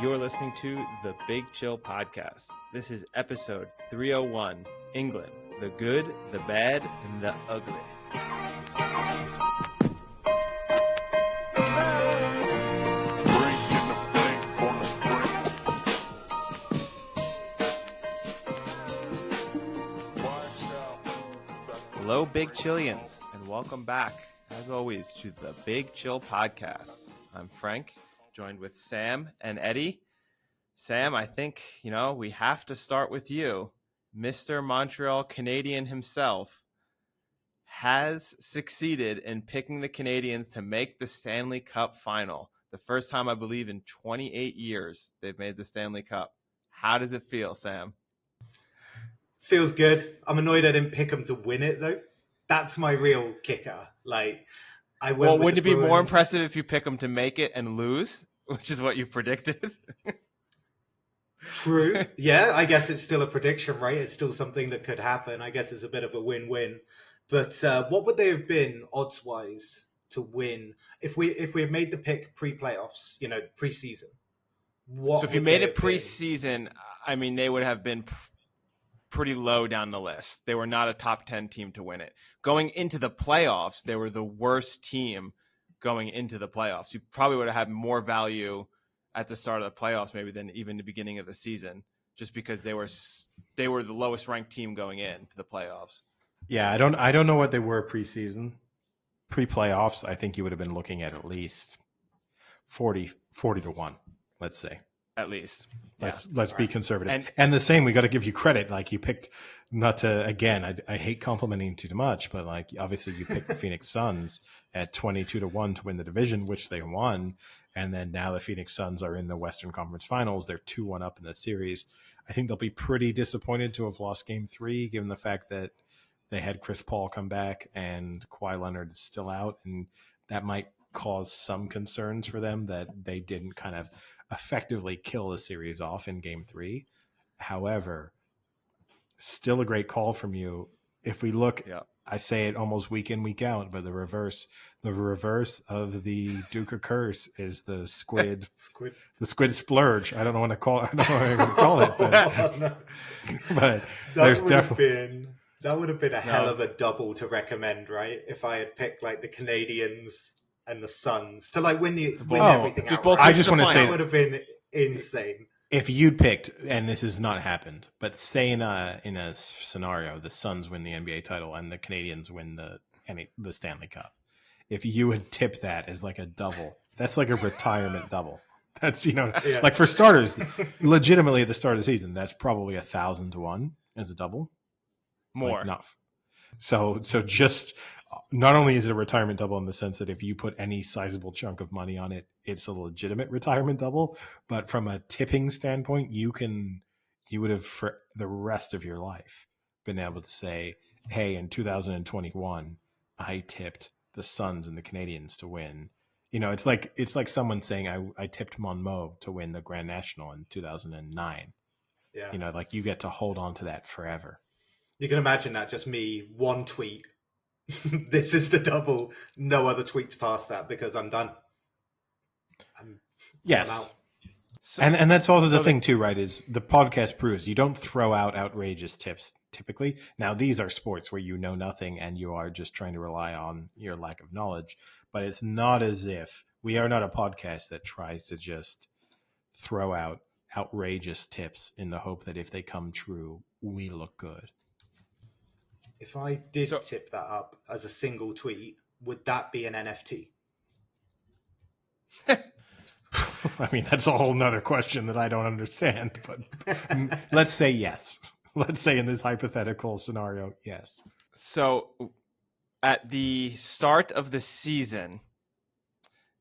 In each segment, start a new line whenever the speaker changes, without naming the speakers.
You're listening to the Big Chill Podcast. This is episode 301, England, the good, the bad, and the ugly. Hello, Big Chillians, and welcome back, as always, to the Big Chill Podcast. I'm Frank, joined with Sam and Eddie. Sam, I think, we have to start with you. Mr. Montreal Canadian himself has succeeded in picking the Canadiens to make the Stanley Cup final. The first time, I believe, in 28 years they've made the Stanley Cup. How does it feel, Sam?
Feels good. I'm annoyed I didn't pick them to win it, though. That's my real kicker.
Wouldn't it be more impressive if you pick them to make it and lose, which is what you predicted?
True. Yeah, I guess it's still a prediction, right? It's still something that could happen. I guess it's a bit of a win-win. But what would they have been odds-wise to win if we had made the pick pre-playoffs, pre-season?
So if you made it pre-season, I mean, they would have been pretty low down the list. They were not a top 10 team to win it. Going into the playoffs, they were the worst team going into the playoffs. You probably would have had more value at the start of the playoffs maybe than even the beginning of the season, just because they were the lowest ranked team going into the playoffs.
Yeah, I don't know what they were preseason. Pre-playoffs, I think you would have been looking at least 40 to 1, let's say.
At least.
Let's be conservative. And the same, we got to give you credit. Like, you picked, not to, again, I hate complimenting too much, but obviously you picked the Phoenix Suns at 22 to 1 to win the division, which they won. And then now the Phoenix Suns are in the Western Conference Finals. They're 2-1 up in the series. I think they'll be pretty disappointed to have lost Game 3, given the fact that they had Chris Paul come back and Kawhi Leonard is still out. And that might cause some concerns for them that they didn't kind of effectively kill the series off in Game 3. However, still a great call from you. If we look, I say it almost week in, week out, but the reverse of the Duca curse is the squid, the squid splurge. I don't know what to call it. I don't know what to call it, but there's definitely
that would have been a hell of a double to recommend, right? If I had picked the Canadiens and the Suns to win everything out.
I just want to say
that would have been insane.
If you'd picked, and this has not happened, but say in a scenario, the Suns win the NBA title and the Canadiens win the Stanley Cup. If you had tipped that as a double, that's like a retirement double. That's for starters, legitimately at the start of the season, that's probably 1,000 to 1 as a double.
More
enough. So just not only is it a retirement double in the sense that if you put any sizable chunk of money on it, it's a legitimate retirement double. But from a tipping standpoint, you would have for the rest of your life been able to say, hey, in 2021, I tipped the Suns and the Canadiens to win. It's like someone saying I tipped Monmouth to win the Grand National in 2009.
Yeah.
You get to hold on to that forever.
You can imagine that, just me, one tweet. This is the double. No other tweets past that because I'm done.
Yes.
I'm out.
So, and that's also the thing too, right? Is the podcast proves you don't throw out outrageous tips typically. Now, these are sports where you know nothing and you are just trying to rely on your lack of knowledge. But it's not as if we are not a podcast that tries to just throw out outrageous tips in the hope that if they come true, we look good.
If I did tip that up as a single tweet, would that be an NFT?
I mean, that's a whole nother question that I don't understand, but let's say yes. Let's say in this hypothetical scenario, yes.
So at the start of the season,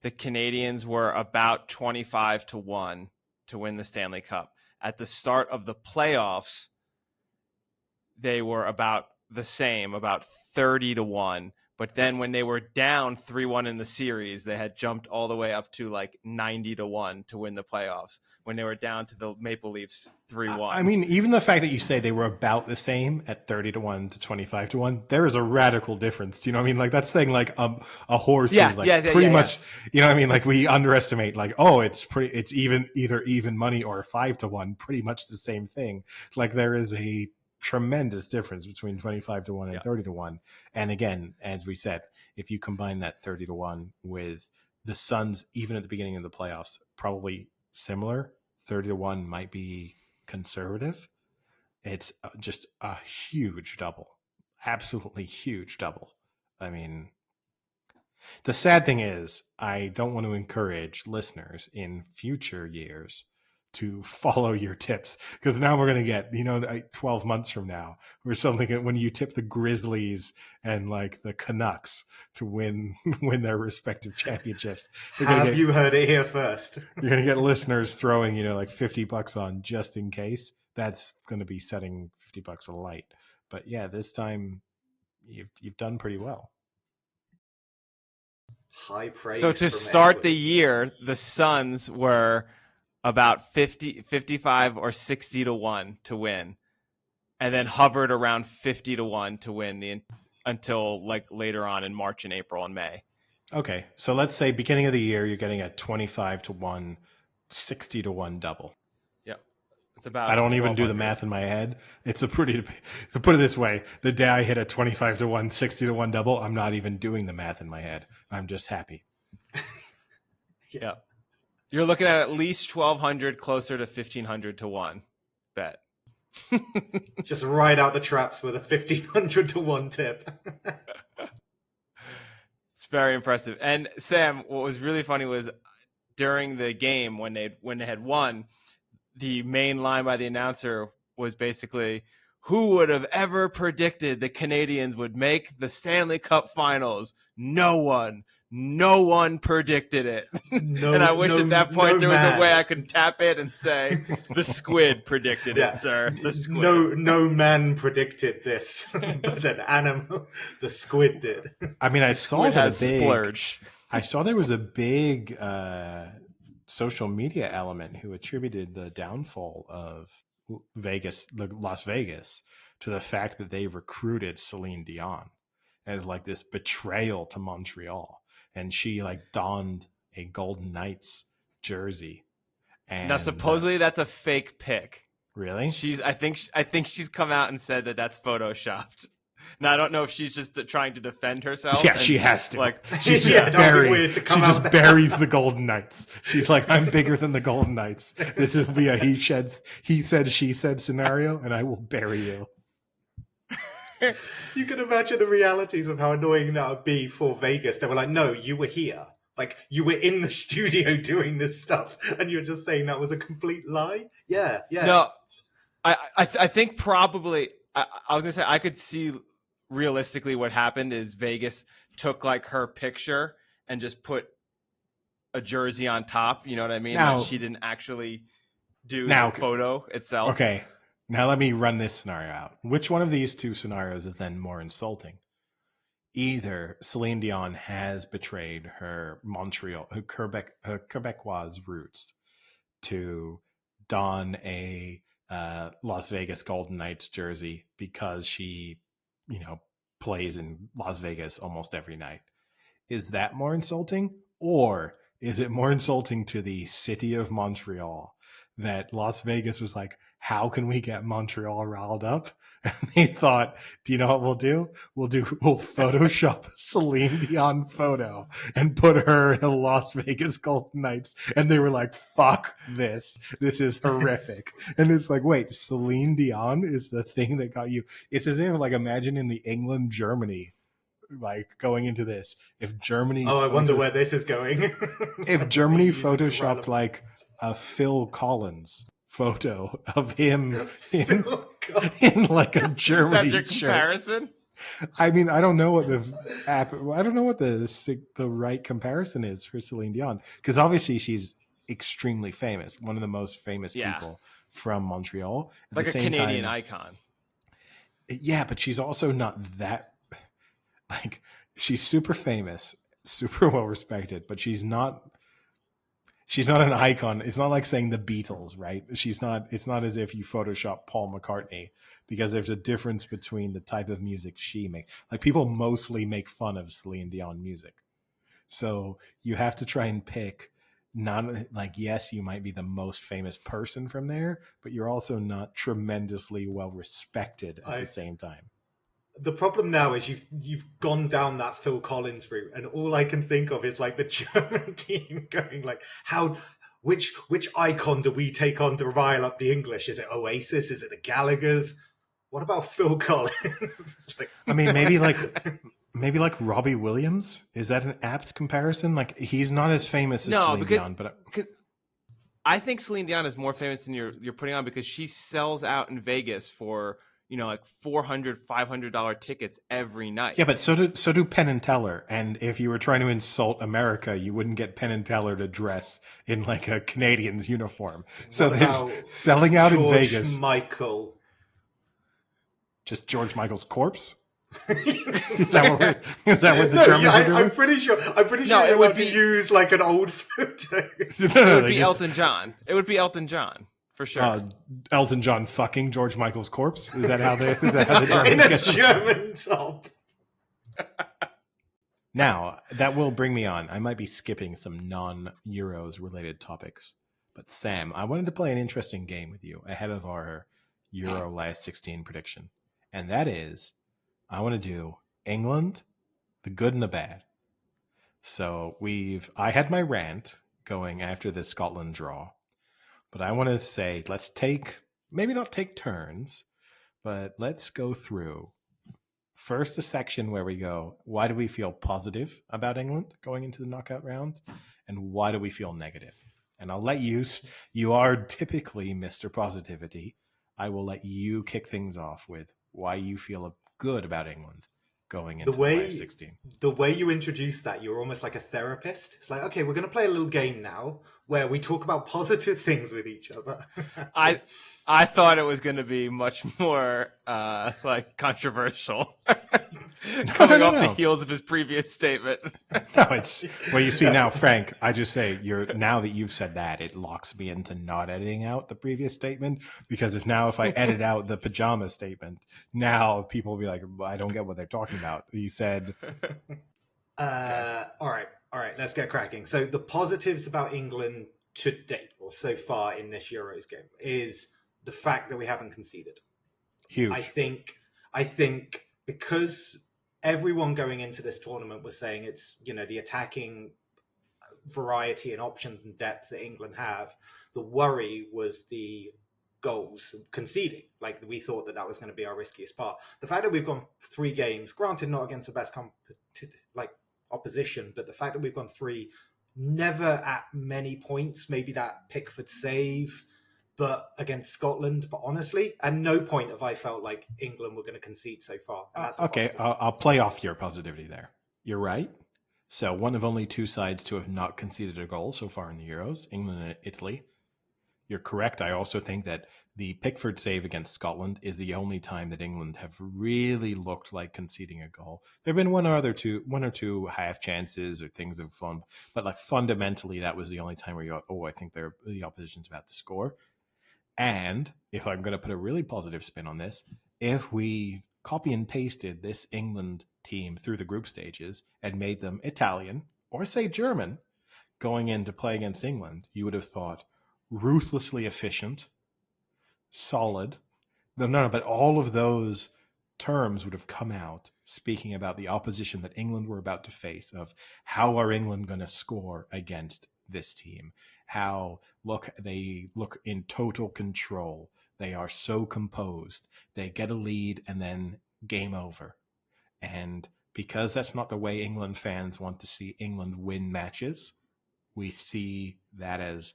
the Canadiens were about 25 to 1 to win the Stanley Cup. At the start of the playoffs, they were about the same, about 30 to 1, But then when they were down 3-1 in the series, they had jumped all the way up to like 90-1 to win the playoffs when they were down to the Maple Leafs 3-1.
I mean, even the fact that you say they were about the same at 30-1 to 25-1, there is a radical difference. Do you know what I mean? Like that's saying like a horse is like pretty much, you know what I mean? Like we underestimate like, oh, it's either even money or 5-1, pretty much the same thing. Like there is a tremendous difference between 25-1 and 30-1. And again, as we said, if you combine that 30-1 with the Suns, even at the beginning of the playoffs, probably similar, 30-1 might be conservative. It's just a huge double, absolutely huge double. I mean, the sad thing is I don't want to encourage listeners in future years to follow your tips, because now we're going to get, 12 months from now or something, when you tip the Grizzlies and like the Canucks to win their respective championships.
You heard it here first.
You're going to get listeners throwing, like $50 on just in case. That's going to be setting $50 a light. But yeah, this time you've done pretty well.
High praise.
So to start the year, the Suns were about 55 or 60-1 to win, and then hovered around 50-1 to win until like later on in March and April and May.
Okay, so let's say beginning of the year you're getting a 25-1, 60-1 double.
Yep, it's about.
I don't even do the math in my head. It's a pretty. To put it this way, the day I hit a 25-1, 60-1 double, I'm not even doing the math in my head. I'm just happy.
Yeah. You're looking at least 1,200, closer to 1,500 to 1 bet.
Just ride out the traps with a 1,500 to 1 tip.
It's very impressive. And Sam, what was really funny was during the game when they had won, the main line by the announcer was basically, "Who would have ever predicted the Canadians would make the Stanley Cup Finals? No one. No one predicted it." And I wish at that point there was a way I could tap it and say, "The squid predicted it, sir. The squid."
No man predicted this, but an animal, the squid did.
I mean, I saw there was a big social media element who attributed the downfall of Las Vegas, to the fact that they recruited Celine Dion as like this betrayal to Montreal. And she like donned a Golden Knights jersey. And
now supposedly that's a fake pic.
Really?
I think she's come out and said that that's photoshopped. Now I don't know if she's just trying to defend herself.
Yeah, she has to.
Like
she's just buries the Golden Knights. She's like, I'm bigger than the Golden Knights. This will be a he said, she said scenario, and I will bury you.
You can imagine the realities of how annoying that would be for Vegas. They were like, no, you were here. Like, you were in the studio doing this stuff, and you're just saying that was a complete lie? Yeah.
No, I think probably, I was going to say, I could see realistically what happened is Vegas took, like, her picture and just put a jersey on top, you know what I mean?
Now,
like she didn't actually do the photo itself.
Okay. Now let me run this scenario out. Which one of these two scenarios is then more insulting? Either Celine Dion has betrayed her Quebecois roots to don a Las Vegas Golden Knights jersey because she, plays in Las Vegas almost every night. Is that more insulting? Or is it more insulting to the city of Montreal that Las Vegas was like, how can we get Montreal riled up? And they thought, do you know what we'll do? We'll Photoshop a Celine Dion photo and put her in a Las Vegas Golden Knights. And they were like, fuck this. This is horrific. And it's like, wait, Celine Dion is the thing that got you. It's as if, like, imagine in the England-Germany, like, going into this. If Germany...
Oh, I wonder where this is going.
If Germany Photoshopped, like, a Phil Collins photo of him in like a Germany
That's your comparison?
Shirt. I mean, I don't know what the right comparison is for Celine Dion, because obviously she's extremely famous, one of the most famous people from Montreal.
At like a Canadian icon.
Yeah, but she's also not that. Like, she's super famous, super well respected, but she's not an icon. It's not like saying the Beatles, right? She's not. It's not as if you Photoshop Paul McCartney, because there's a difference between the type of music she makes. Like, people mostly make fun of Celine Dion music, so you have to try and pick. Not like, yes, you might be the most famous person from there, but you're also not tremendously well respected at the same time.
The problem now is you've gone down that Phil Collins route, and all I can think of is like the German team going like, which icon do we take on to rile up the English? Is it Oasis? Is it the Gallaghers? What about Phil Collins?
Like, I mean, maybe like Robbie Williams. Is that an apt comparison? Like, he's not as famous as Celine Dion, but
I think Celine Dion is more famous than you're putting on, because she sells out in Vegas for, you know, like $400, $500 tickets every night.
Yeah, but so do Penn and Teller. And if you were trying to insult America, you wouldn't get Penn and Teller to dress in like a Canadian's uniform. So there's selling out in Vegas.
Michael.
Just George Michael's corpse? Is that what the Germans are doing?
I'm pretty sure it would be use like an old photo.
It would be Elton John. It would be Elton John. For sure.
Elton John fucking George Michael's corpse? Is that how the Germans
in a German top?
Now, that will bring me on. I might be skipping some non-Euros related topics. But Sam, I wanted to play an interesting game with you ahead of our Euro last 16 prediction. And that is, I want to do England, the good and the bad. So I had my rant going after the Scotland draw. But I want to say, let's maybe not take turns, but let's go through first a section where we go, why do we feel positive about England going into the knockout round? And why do we feel negative? And I'll let you are typically Mr. Positivity. I will let you kick things off with why you feel good about England going into the last 16.
The way you introduce that, you're almost like a therapist. It's like, okay, we're going to play a little game now where we talk about positive things with each other.
I thought it was going to be much more like controversial, coming off the heels of his previous statement.
No, it's well. You see now, Frank. I just say now that you've said that, it locks me into not editing out the previous statement, because if I edit out the pajama statement, now people will be like, I don't get what they're talking about. He said,
All right. Let's get cracking. So the positives about England to date, or so far in this Euros game, is the fact that we haven't conceded.
Huge.
I think because everyone going into this tournament was saying it's, the attacking variety and options and depth that England have, the worry was the goals conceding. Like, we thought that was going to be our riskiest part. The fact that we've gone 3 games, granted not against the best opposition, but the fact that we've gone 3, never at many points, maybe that Pickford save, but against Scotland. But honestly, at no point have I felt like England were going to concede so far.
Okay, I'll play off your positivity there. You're right. So one of only 2 sides to have not conceded a goal so far in the Euros, England and Italy. You're correct. I also think that the Pickford save against Scotland is the only time that England have really looked like conceding a goal. There have been one or two half chances or things of fun, but like fundamentally, that was the only time where you go, I think the opposition's about to score. And if I'm going to put a really positive spin on this, if we copy and pasted this England team through the group stages and made them Italian or say German going in to play against England, you would have thought ruthlessly efficient, solid. No, but all of those terms would have come out speaking about the opposition that England were about to face, of how are England going to score against this team? How they look in total control. They are so composed. They get a lead and then game over. And because that's not the way England fans want to see England win matches, we see that as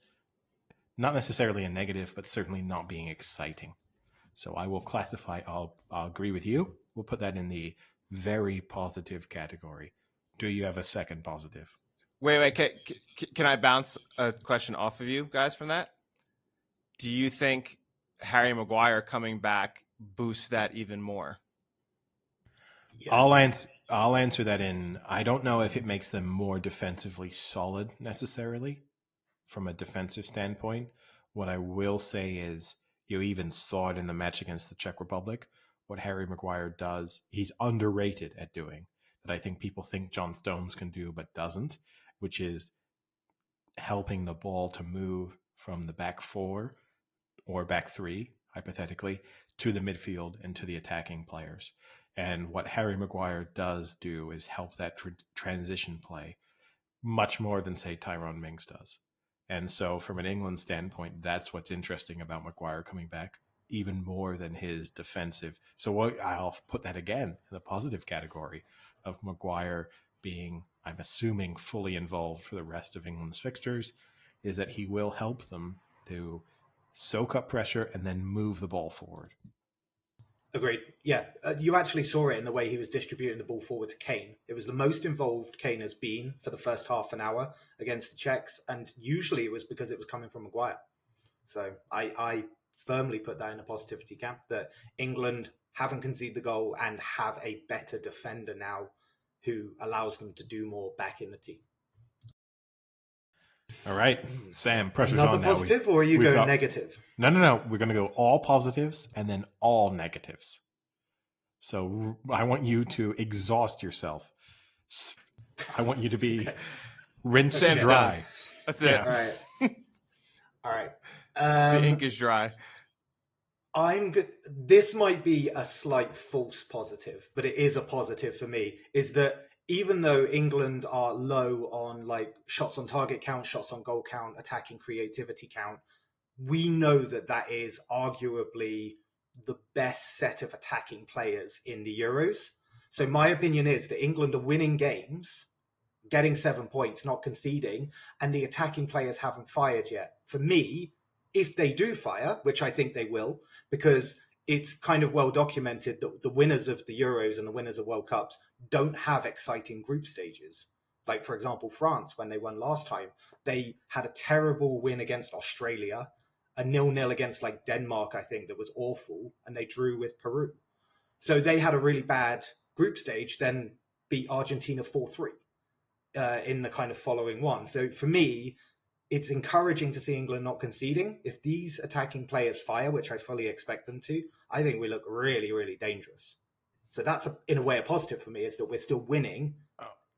not necessarily a negative, but certainly not being exciting. So I will classify, I'll agree with you. We'll put that in the very positive category. Do you have a second positive?
Wait. Can I bounce a question off of you guys from that? Do you think Harry Maguire coming back boosts that even more?
Yes. I'll answer that I don't know if it makes them more defensively solid necessarily from a defensive standpoint. What I will say is you even saw it in the match against the Czech Republic. What Harry Maguire does, he's underrated at doing that I think people think John Stones can do but doesn't, which is helping the ball to move from the back four or back three, hypothetically, to the midfield and to the attacking players. And what Harry Maguire does do is help that transition play much more than, say, Tyrone Mings does. And so from an England standpoint, that's what's interesting about Maguire coming back, even more than his defensive. So I'll put that again in the positive category of Maguire being, I'm assuming, fully involved for the rest of England's fixtures, is that he will help them to soak up pressure and then move the ball forward.
Agreed. Yeah, you actually saw it in the way he was distributing the ball forward to Kane. It was the most involved Kane has been for the first half an hour against the Czechs, and usually it was because it was coming from Maguire. So I firmly put that in a positivity camp, that England haven't conceded the goal and have a better defender now who allows them to do more back in the team.
All right, Sam, pressure's
Another
on now.
Another positive, or are you going negative?
No. We're going to go all positives and then all negatives. So I want you to exhaust yourself. I want you to be rinsed and dry.
That's it.
All right.
The ink is dry.
I'm good. This might be a slight false positive, but it is a positive for me, is that even though England are low on like shots on target count, shots on goal count, attacking creativity count, we know that is arguably the best set of attacking players in the Euros. So my opinion is that England are winning games, getting 7 points, not conceding, and the attacking players haven't fired yet. For me, if they do fire, which I think they will, because it's kind of well documented that the winners of the Euros and the winners of World Cups don't have exciting group stages. Like, for example, France, when they won last time, they had a terrible win against Australia, a 0-0 against like Denmark, I think, that was awful, and they drew with Peru. So they had a really bad group stage, then beat Argentina 4-3 in the kind of following one. So for me, it's encouraging to see England not conceding. If these attacking players fire, which I fully expect them to, I think we look really, really dangerous. So that's, in a way, a positive for me, is that we're still winning,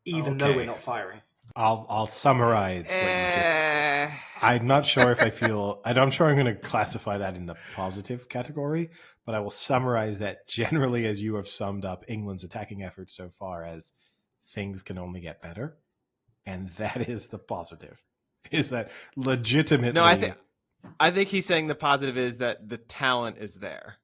even though we're not firing.
I'll summarize what you just... I'm not sure if I'm sure I'm going to classify that in the positive category, but I will summarize that generally as you have summed up England's attacking efforts so far as things can only get better. And that is the positive. Is that legitimately...
No, I think he's saying the positive is that the talent is there.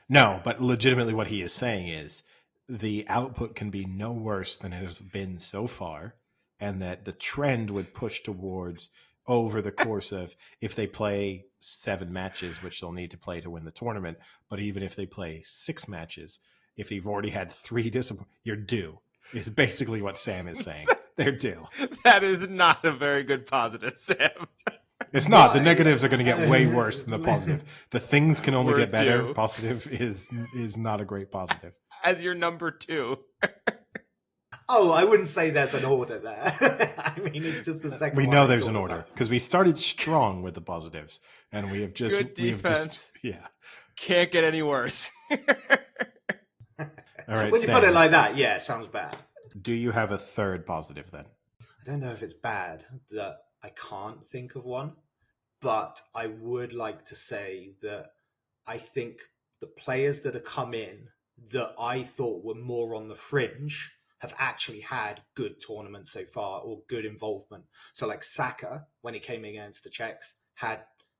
No, but legitimately what he is saying is the output can be no worse than it has been so far, and that the trend would push towards, over the course of, if they play 7 matches, which they'll need to play to win the tournament, but even if they play 6 matches, if you've already had 3 disappointments, you're due, is basically what Sam is saying. They're due.
That is not a very good positive, Sam.
It's not. The negatives are going to get way worse than the positive. The things can only get better. Due. Positive is not a great positive.
As your number 2.
Oh, I wouldn't say there's an order there. I mean, it's just the second.
We know there's an order because we started strong with the positives, and we have just
good defense.
Yeah,
can't get any worse.
All right.
When you put it like that, yeah, it sounds bad.
Do you have a third positive then?
I don't know if it's bad that I can't think of one, but I would like to say that I think the players that have come in that I thought were more on the fringe have actually had good tournaments so far, or good involvement. So like Saka, when he came against the Czechs,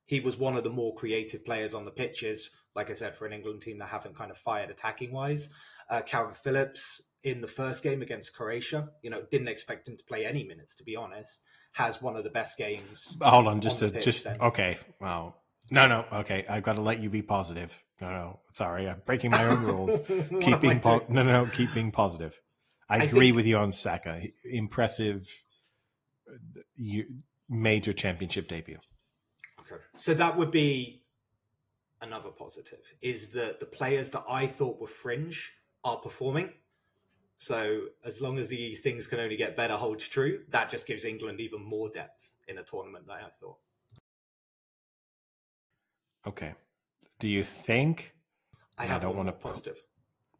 he was one of the more creative players on the pitches, like I said, for an England team that haven't kind of fired attacking wise. Calvin Phillips in the first game against Croatia, didn't expect him to play any minutes, to be honest, has one of the best games.
Hold on, okay. Wow. No, okay. I've got to let you be positive. No, sorry. I'm breaking my own rules. Keep being positive. I agree with you on Saka. Impressive major championship debut.
Okay. So that would be another positive, is that the players that I thought were fringe are performing. So as long as the things can only get better holds true, that just gives England even more depth in a tournament than I thought.
Okay. Do you think...
I have one more positive.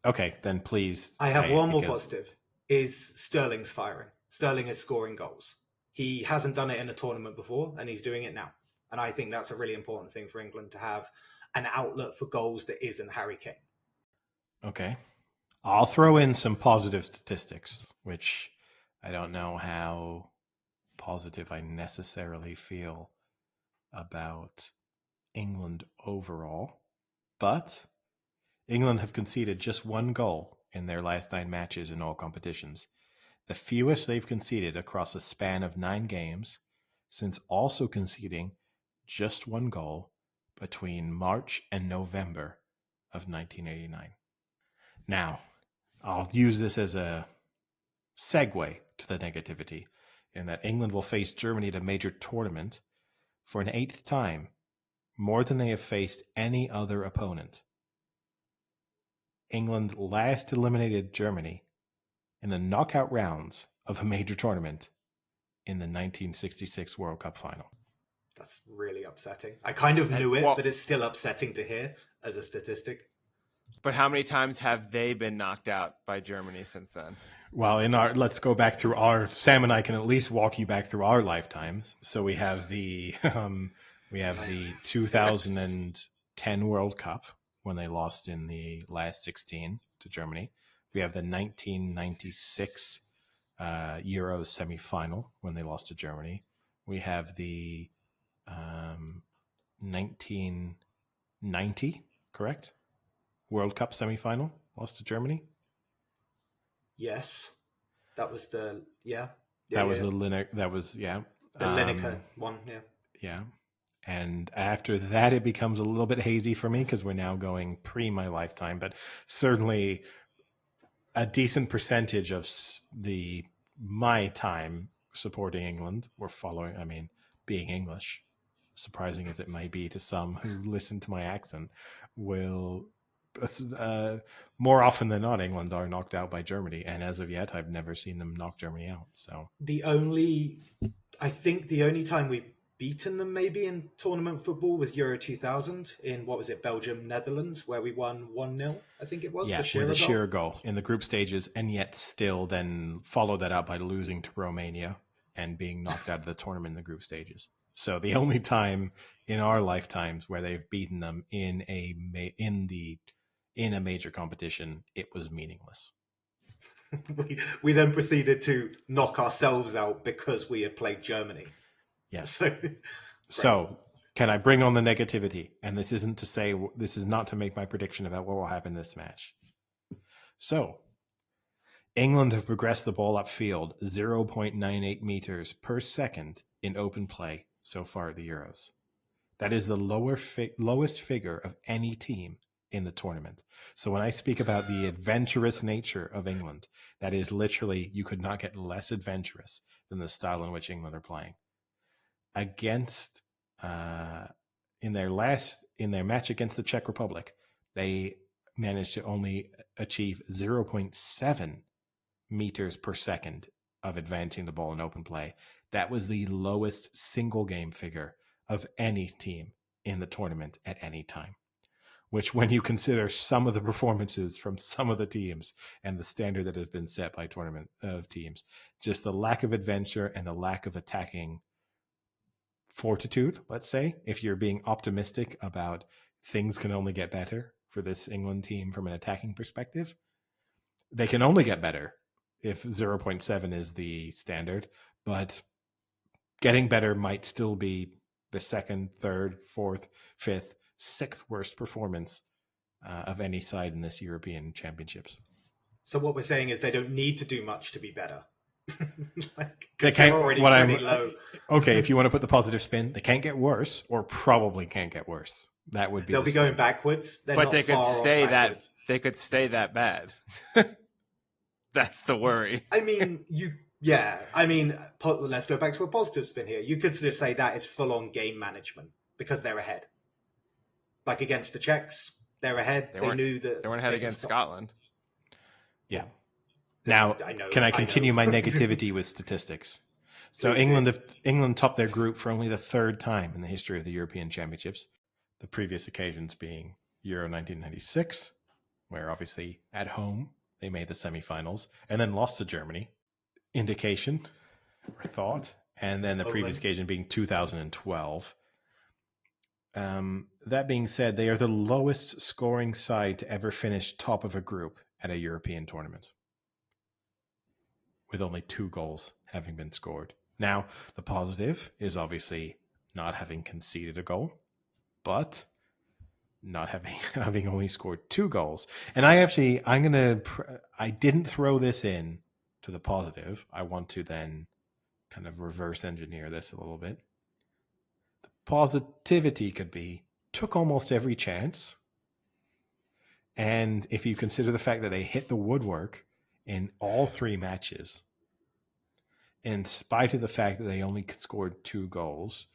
Okay, then please
I have one more positive. Is Sterling's firing. Sterling is scoring goals. He hasn't done it in a tournament before, and he's doing it now. And I think that's a really important thing for England, to have an outlet for goals that isn't Harry Kane.
Okay. I'll throw in some positive statistics, which I don't know how positive I necessarily feel about England overall. But England have conceded just one goal in their last 9 matches in all competitions, the fewest they've conceded across a span of 9 games, since also conceding just one goal between March and November of 1989. Now, I'll use this as a segue to the negativity, in that England will face Germany at a major tournament for an 8th time, more than they have faced any other opponent. England last eliminated Germany in the knockout rounds of a major tournament in the 1966 World Cup final.
That's really upsetting. I kind of knew it, but it's still upsetting to hear as a statistic.
But how many times have they been knocked out by Germany since then?
Well, let's go back through Sam and I can at least walk you back through our lifetimes. So we have the 2010 World Cup, when they lost in the last 16 to Germany. We have the 1996 Euros semifinal, when they lost to Germany. We have the 1990, correct? World Cup semifinal, lost to Germany.
Yes, that was the
Lineker
one.
Yeah. And after that, it becomes a little bit hazy for me, because we're now going pre my lifetime, but certainly a decent percentage of my time supporting England or following, being English, surprising as it might be to some who listen to my accent, will more often than not, England are knocked out by Germany. And as of yet, I've never seen them knock Germany out. So
I think the only time we've beaten them maybe in tournament football was Euro 2000 in, Belgium, Netherlands, where we won 1-0, I think it was.
Yeah, with the Shearer goal in the group stages, and yet still then followed that up by losing to Romania and being knocked out of the tournament in the group stages. So the only time in our lifetimes where they've beaten them in a major competition, it was meaningless.
we then proceeded to knock ourselves out because we had played Germany.
Yes. So can I bring on the negativity? And this is not to make my prediction about what will happen in this match. So England have progressed the ball upfield 0.98 meters per second in open play so far at the Euros. That is the lowest figure of any team in the tournament. So when I speak about the adventurous nature of England, that is literally, you could not get less adventurous than the style in which England are playing. Against in their match against the Czech Republic, they managed to only achieve 0.7 meters per second of advancing the ball in open play. That was the lowest single game figure of any team in the tournament at any time, which, when you consider some of the performances from some of the teams and the standard that has been set by tournament of teams, just the lack of adventure and the lack of attacking fortitude, let's say, if you're being optimistic about things can only get better for this England team from an attacking perspective, they can only get better if 0.7 is the standard, but getting better might still be the second, third, fourth, fifth, sixth worst performance of any side in this European Championships.
So what we're saying is they don't need to do much to be better.
They're already pretty low. Okay, if you want to put the positive spin, they can't get worse, or probably can't get worse. That would be.
They'll be going balet's
but they could stay that. They could stay that bad. That's the worry.
Let's go back to a positive spin here. You could just say that is full-on game management because they're ahead. Like against the Czechs, they're ahead. They knew that
they weren't ahead against Scotland.
Yeah. Now,
I know,
can I continue
know.
my negativity with statistics? So England topped their group for only the third time in the history of the European Championships, the previous occasions being Euro 1996, where obviously at home they made the semifinals and then lost to Germany. Indication or thought. And then the previous occasion being 2012. That being said, they are the lowest scoring side to ever finish top of a group at a European tournament, with only 2 goals having been scored. Now, the positive is obviously not having conceded a goal, but not having only scored 2 goals. And I didn't throw this in to the positive. I want to then kind of reverse engineer this a little bit. The positivity could be took almost every chance. And if you consider the fact that they hit the woodwork in all 3 matches, in spite of the fact that they only scored 2 goals,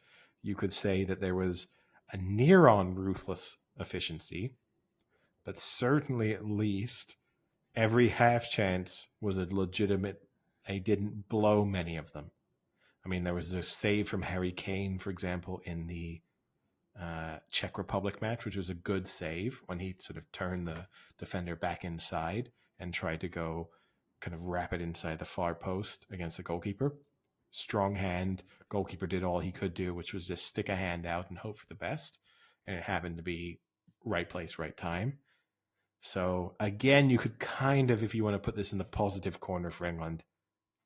you could say that there was a near on ruthless efficiency, but certainly at least every half chance was a legitimate. They didn't blow many of them. I mean, there was a save from Harry Kane, for example, in the Czech Republic match, which was a good save when he sort of turned the defender back inside and tried to go kind of wrap it inside the far post against the goalkeeper. Strong hand. Goalkeeper did all he could do, which was just stick a hand out and hope for the best. And it happened to be right place, right time. So again, you could kind of, if you want to put this in the positive corner for England,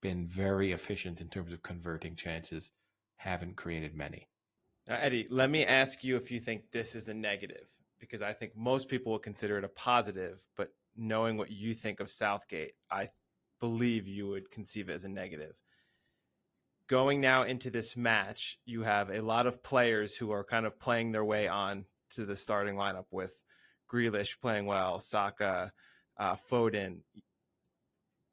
been very efficient in terms of converting chances, haven't created many.
Now, Eddie, let me ask you if you think this is a negative, because I think most people will consider it a positive, but knowing what you think of Southgate, I believe you would conceive it as a negative. Going now into this match, you have a lot of players who are kind of playing their way on to the starting lineup, with Grealish playing well, Saka, Foden.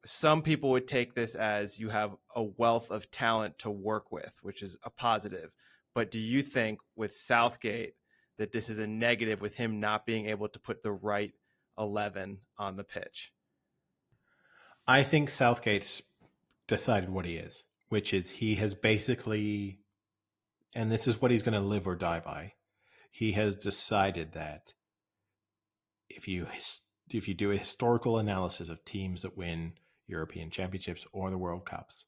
Some people would take this as you have a wealth of talent to work with, which is a positive. But do you think with Southgate that this is a negative, with him not being able to put the right 11 on the pitch?
I think Southgate's decided what he is, which is he has basically, and this is what he's going to live or die by, he has decided that if you do a historical analysis of teams that win European Championships or the World Cups,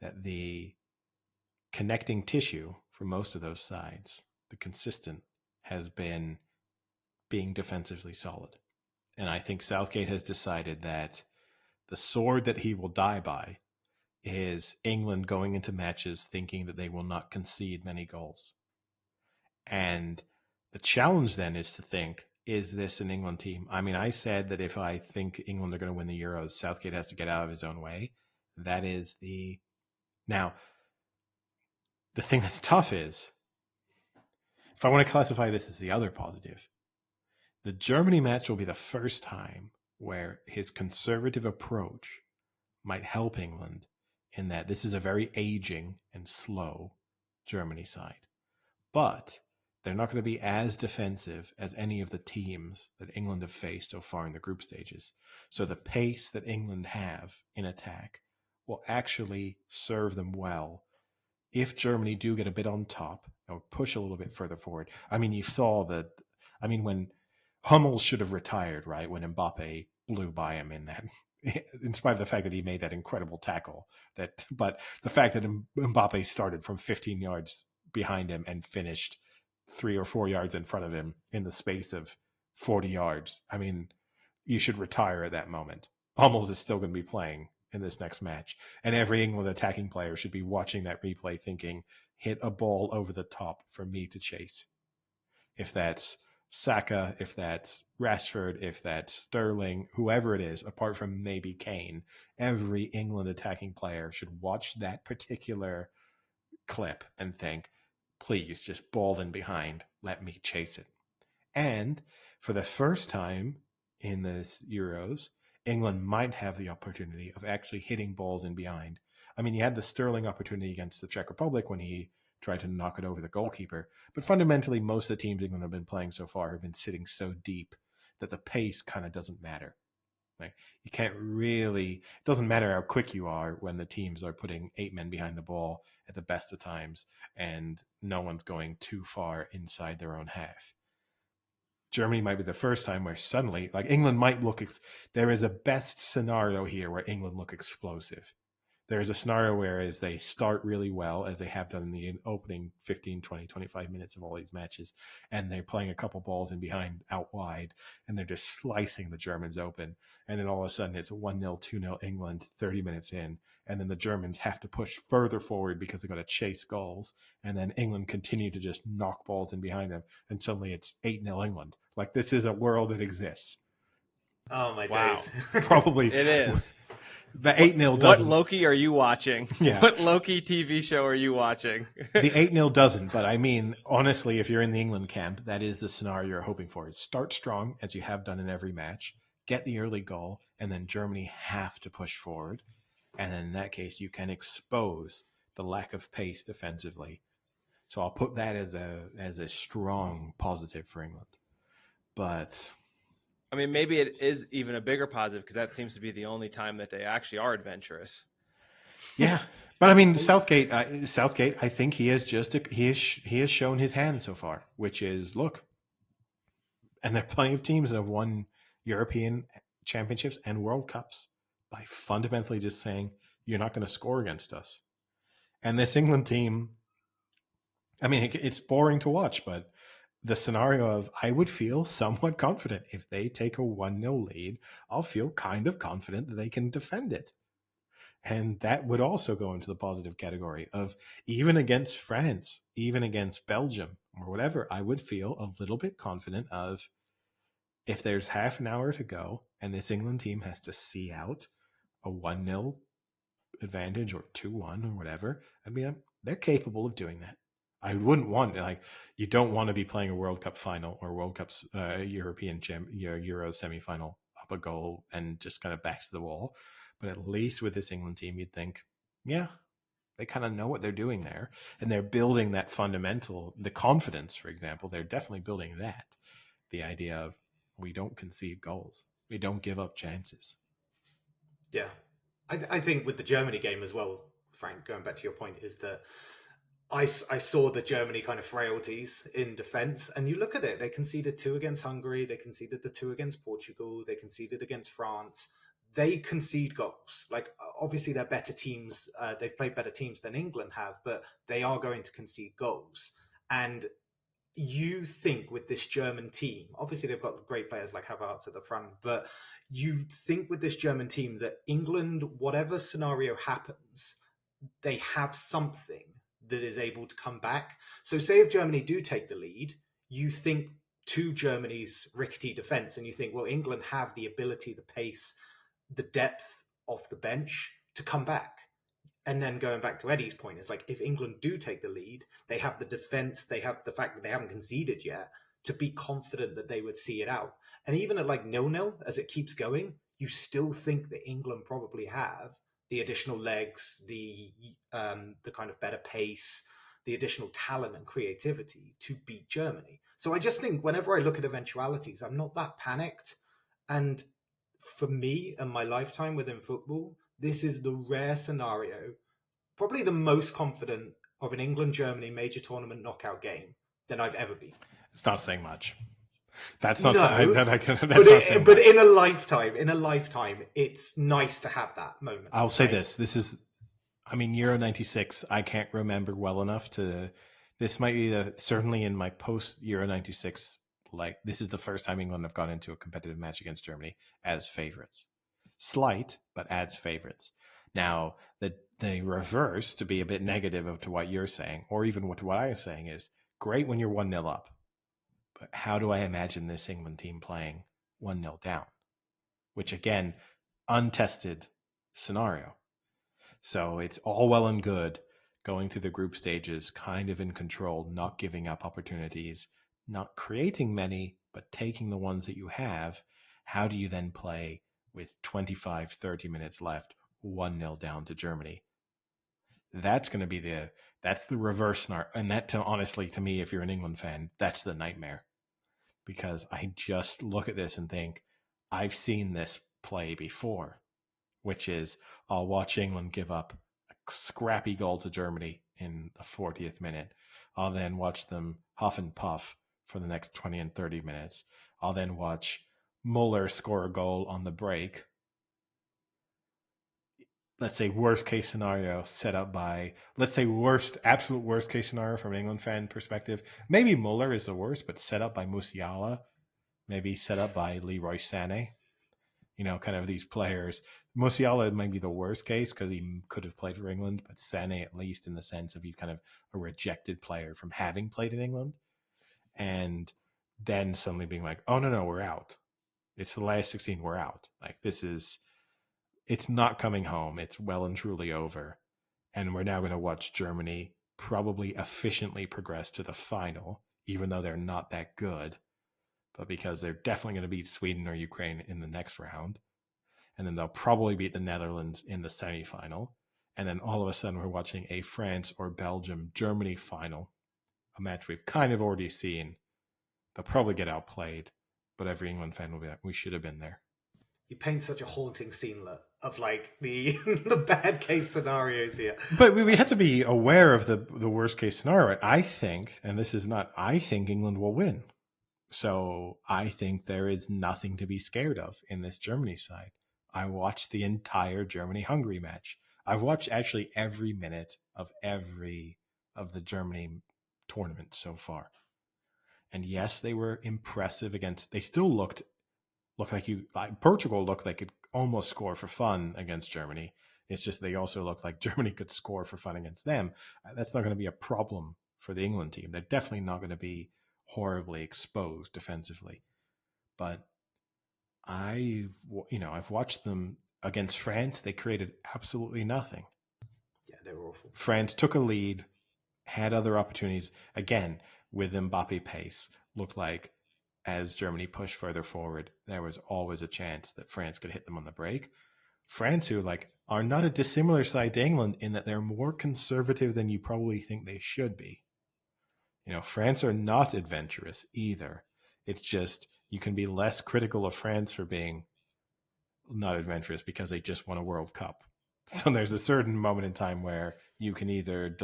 that the connecting tissue for most of those sides, the consistent, has been being defensively solid. And I think Southgate has decided that the sword that he will die by is England going into matches thinking that they will not concede many goals. And the challenge then is to think, is this an England team? I mean, I said that if I think England are going to win the Euros, Southgate has to get out of his own way. That is the... Now, the thing that's tough is, if I want to classify this as the other positive, the Germany match will be the first time where his conservative approach might help England, in that this is a very aging and slow Germany side. But they're not going to be as defensive as any of the teams that England have faced so far in the group stages. So the pace that England have in attack will actually serve them well if Germany do get a bit on top or push a little bit further forward. I mean, you saw when Hummels should have retired, right? When Mbappe blew by him in that, in spite of the fact that he made that incredible tackle, but the fact that Mbappe started from 15 yards behind him and finished 3 or 4 yards in front of him in the space of 40 yards. I mean, you should retire at that moment. Hummels is still going to be playing in this next match, and every England attacking player should be watching that replay thinking, hit a ball over the top for me to chase. If that's Saka, if that's Rashford, if that's Sterling, whoever it is, apart from maybe Kane, every England attacking player should watch that particular clip and think, please just ball in behind, let me chase it. And for the first time in the Euros, England might have the opportunity of actually hitting balls in behind. I mean, you had the Sterling opportunity against the Czech Republic when he tried to knock it over the goalkeeper. But fundamentally, most of the teams England have been playing so far have been sitting so deep that the pace kind of doesn't matter. Like, you can't really, it doesn't matter how quick you are when the teams are putting 8 men behind the ball at the best of times and no one's going too far inside their own half. Germany might be the first time where suddenly, like, England might look, there is a best scenario here where England look explosive. There's a scenario where as they start really well, as they have done in the opening 15, 20, 25 minutes of all these matches, and they're playing a couple balls in behind out wide, and they're just slicing the Germans open. And then all of a sudden it's 1-0, 2-0 England 30 minutes in. And then the Germans have to push further forward because they've got to chase goals. And then England continue to just knock balls in behind them. And suddenly it's 8-0 England. Like, this is a world that exists.
Oh, my days.
Probably.
It is.
The 8-0 doesn't.
What Loki are you watching?
Yeah.
What Loki TV show are you watching?
The 8-0 doesn't, but I mean, honestly, if you're in the England camp, that is the scenario you're hoping for. Start strong, as you have done in every match, get the early goal, and then Germany have to push forward. And then in that case, you can expose the lack of pace defensively. So I'll put that as a strong positive for England. But
I mean, maybe it is even a bigger positive because that seems to be the only time that they actually are adventurous.
Yeah, but I mean, Southgate. I think he has shown his hand so far, which is, look, and there are plenty of teams that have won European championships and World Cups by fundamentally just saying, you're not going to score against us. And this England team, I mean, it's boring to watch, but the scenario of, I would feel somewhat confident if they take a 1-0 lead, I'll feel kind of confident that they can defend it. And that would also go into the positive category of, even against France, even against Belgium or whatever, I would feel a little bit confident of, if there's half an hour to go and this England team has to see out a 1-0 advantage or 2-1 or whatever, I mean, they're capable of doing that. I wouldn't want, like, you don't want to be playing a World Cup final or World Cup's Euro semifinal up a goal and just kind of backs to the wall. But at least with this England team, you'd think, yeah, they kind of know what they're doing there. And they're building that fundamental, the confidence, for example, they're definitely building that. The idea of, we don't concede goals. We don't give up chances.
Yeah. I think with the Germany game as well, Frank, going back to your point, is that I saw the Germany kind of frailties in defence, and you look at it, they conceded 2 against Hungary, they conceded the 2 against Portugal, they conceded against France. They concede goals. Like, obviously they're better teams, they've played better teams than England have, but they are going to concede goals. And you think with this German team, obviously they've got great players like Havertz at the front, but you think with this German team that England, whatever scenario happens, they have something that is able to come back. So say if Germany do take the lead, you think to Germany's rickety defense and you think, well, England have the ability, the pace, the depth off the bench to come back. And then going back to Eddie's point, it's like, if England do take the lead, they have the defense, they have the fact that they haven't conceded yet, to be confident that they would see it out. And even at like 0-0, as it keeps going, you still think that England probably have the additional legs, the kind of better pace, the additional talent and creativity to beat Germany. So I just think whenever I look at eventualities, I'm not that panicked. And for me and my lifetime within football, this is the rare scenario, probably the most confident of an England-Germany major tournament knockout game than I've ever been.
It's not saying much. That's not
but in a lifetime, it's nice to have that moment.
I'll say this is, I mean, Euro 96, I can't remember well enough to, this might be certainly in my post Euro 96, like, this is the first time England have gone into a competitive match against Germany as favorites. Slight, but as favorites. Now, the reverse, to be a bit negative to what you're saying, or even what I was saying, is great when you're 1-0 up. But how do I imagine this England team playing 1-0 down? Which, again, untested scenario. So it's all well and good going through the group stages, kind of in control, not giving up opportunities, not creating many, but taking the ones that you have. How do you then play with 25, 30 minutes left, 1-0 down to Germany? That's going to be that's the reverse scenario. And that, honestly, to me, if you're an England fan, that's the nightmare. Because I just look at this and think, I've seen this play before, which is I'll watch England give up a scrappy goal to Germany in the 40th minute. I'll then watch them huff and puff for the next 20 and 30 minutes. I'll then watch Muller score a goal on the break. Let's say worst case scenario set up by, let's say absolute worst case scenario from an England fan perspective. Maybe Muller is the worst, but set up by Musiala, maybe set up by Leroy Sané. Kind of these players. Musiala might be the worst case because he could have played for England, but Sané at least in the sense of he's kind of a rejected player from having played in England. And then suddenly being like, oh, no, we're out. It's the last 16, we're out. Like it's not coming home. It's well and truly over. And we're now going to watch Germany probably efficiently progress to the final, even though they're not that good. But because they're definitely going to beat Sweden or Ukraine in the next round. And then they'll probably beat the Netherlands in the semifinal. And then all of a sudden we're watching a France or Belgium-Germany final, a match we've kind of already seen. They'll probably get outplayed, but every England fan will be like, we should have been there.
You paint such a haunting scene of like the the bad case scenarios here.
But we had to be aware of the worst case scenario. I think, and this is not, I think England will win. So I think there is nothing to be scared of in this Germany side. I watched the entire Germany-Hungary match. I've watched actually every minute of the Germany tournament so far. And yes, they were impressive they still looked like Portugal looked like it could almost score for fun against Germany. It's just they also looked like Germany could score for fun against them. That's not going to be a problem for the England team. They're definitely not going to be horribly exposed defensively. But I've watched them against France. They created absolutely nothing.
Yeah, they were awful.
France took a lead, had other opportunities. Again, with Mbappe pace, looked like as Germany pushed further forward, there was always a chance that France could hit them on the break. France, who are not a dissimilar side to England in that they're more conservative than you probably think they should be. France are not adventurous either. It's just you can be less critical of France for being not adventurous because they just won a World Cup. So there's a certain moment in time where you can either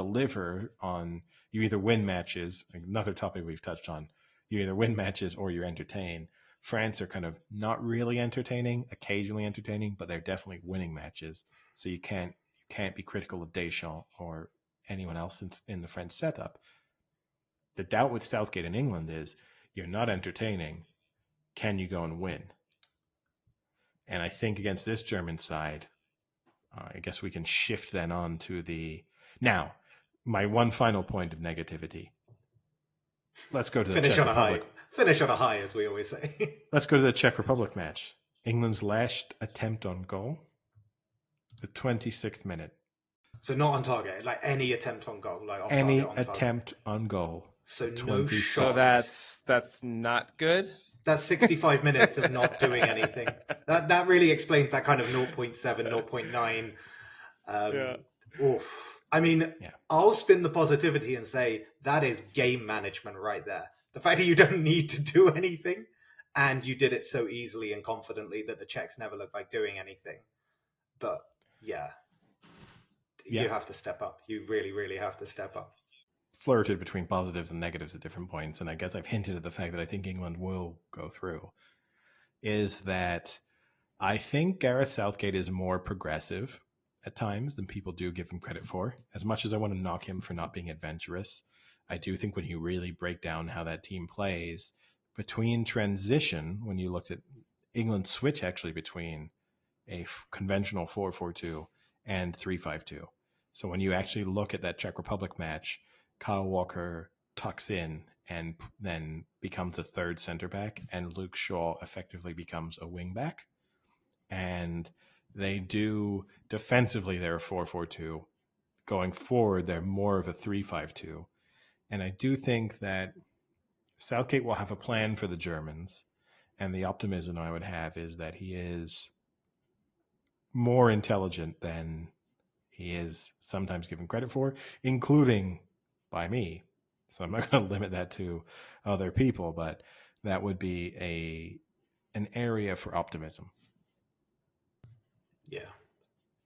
you either win matches, another topic we've touched on, you either win matches or you entertain. France are kind of not really entertaining, occasionally entertaining, but they're definitely winning matches. So you can't be critical of Deschamps or anyone else in the French setup. The doubt with Southgate in England is you're not entertaining. Can you go and win? And I think against this German side, I guess we can shift then on to now, my one final point of negativity. Let's go to the Czech Republic.
Finish on a high, as we always say.
Let's go to the Czech Republic match. England's last attempt on goal, the 26th minute.
So not on target, like any attempt on goal, like off
any
target,
attempt on goal.
So no shots.
So that's not good.
That's 65 minutes of not doing anything. That really explains that kind of 0.7, 0.9. Oof. I mean, I'll spin the positivity and say that is game management right there. The fact that you don't need to do anything and you did it so easily and confidently that the Czechs never looked like doing anything. But you have to step up. You really, really have to step up.
Flirted between positives and negatives at different points, and I guess I've hinted at the fact that I think England will go through, is that I think Gareth Southgate is more progressive at times than people do give him credit for. As much as I want to knock him for not being adventurous, I do think when you really break down how that team plays, between transition, when you looked at England's switch actually between a conventional 4-4-2 and 3-5-2. So when you actually look at that Czech Republic match, Kyle Walker tucks in and then becomes a third center back, and Luke Shaw effectively becomes a wing back. And they do defensively, they're a 4-4-2. Going forward, they're more of a 3-5-2. And I do think that Southgate will have a plan for the Germans. And the optimism I would have is that he is more intelligent than he is sometimes given credit for, including by me. So I'm not going to limit that to other people, but that would be an area for optimism.
Yeah.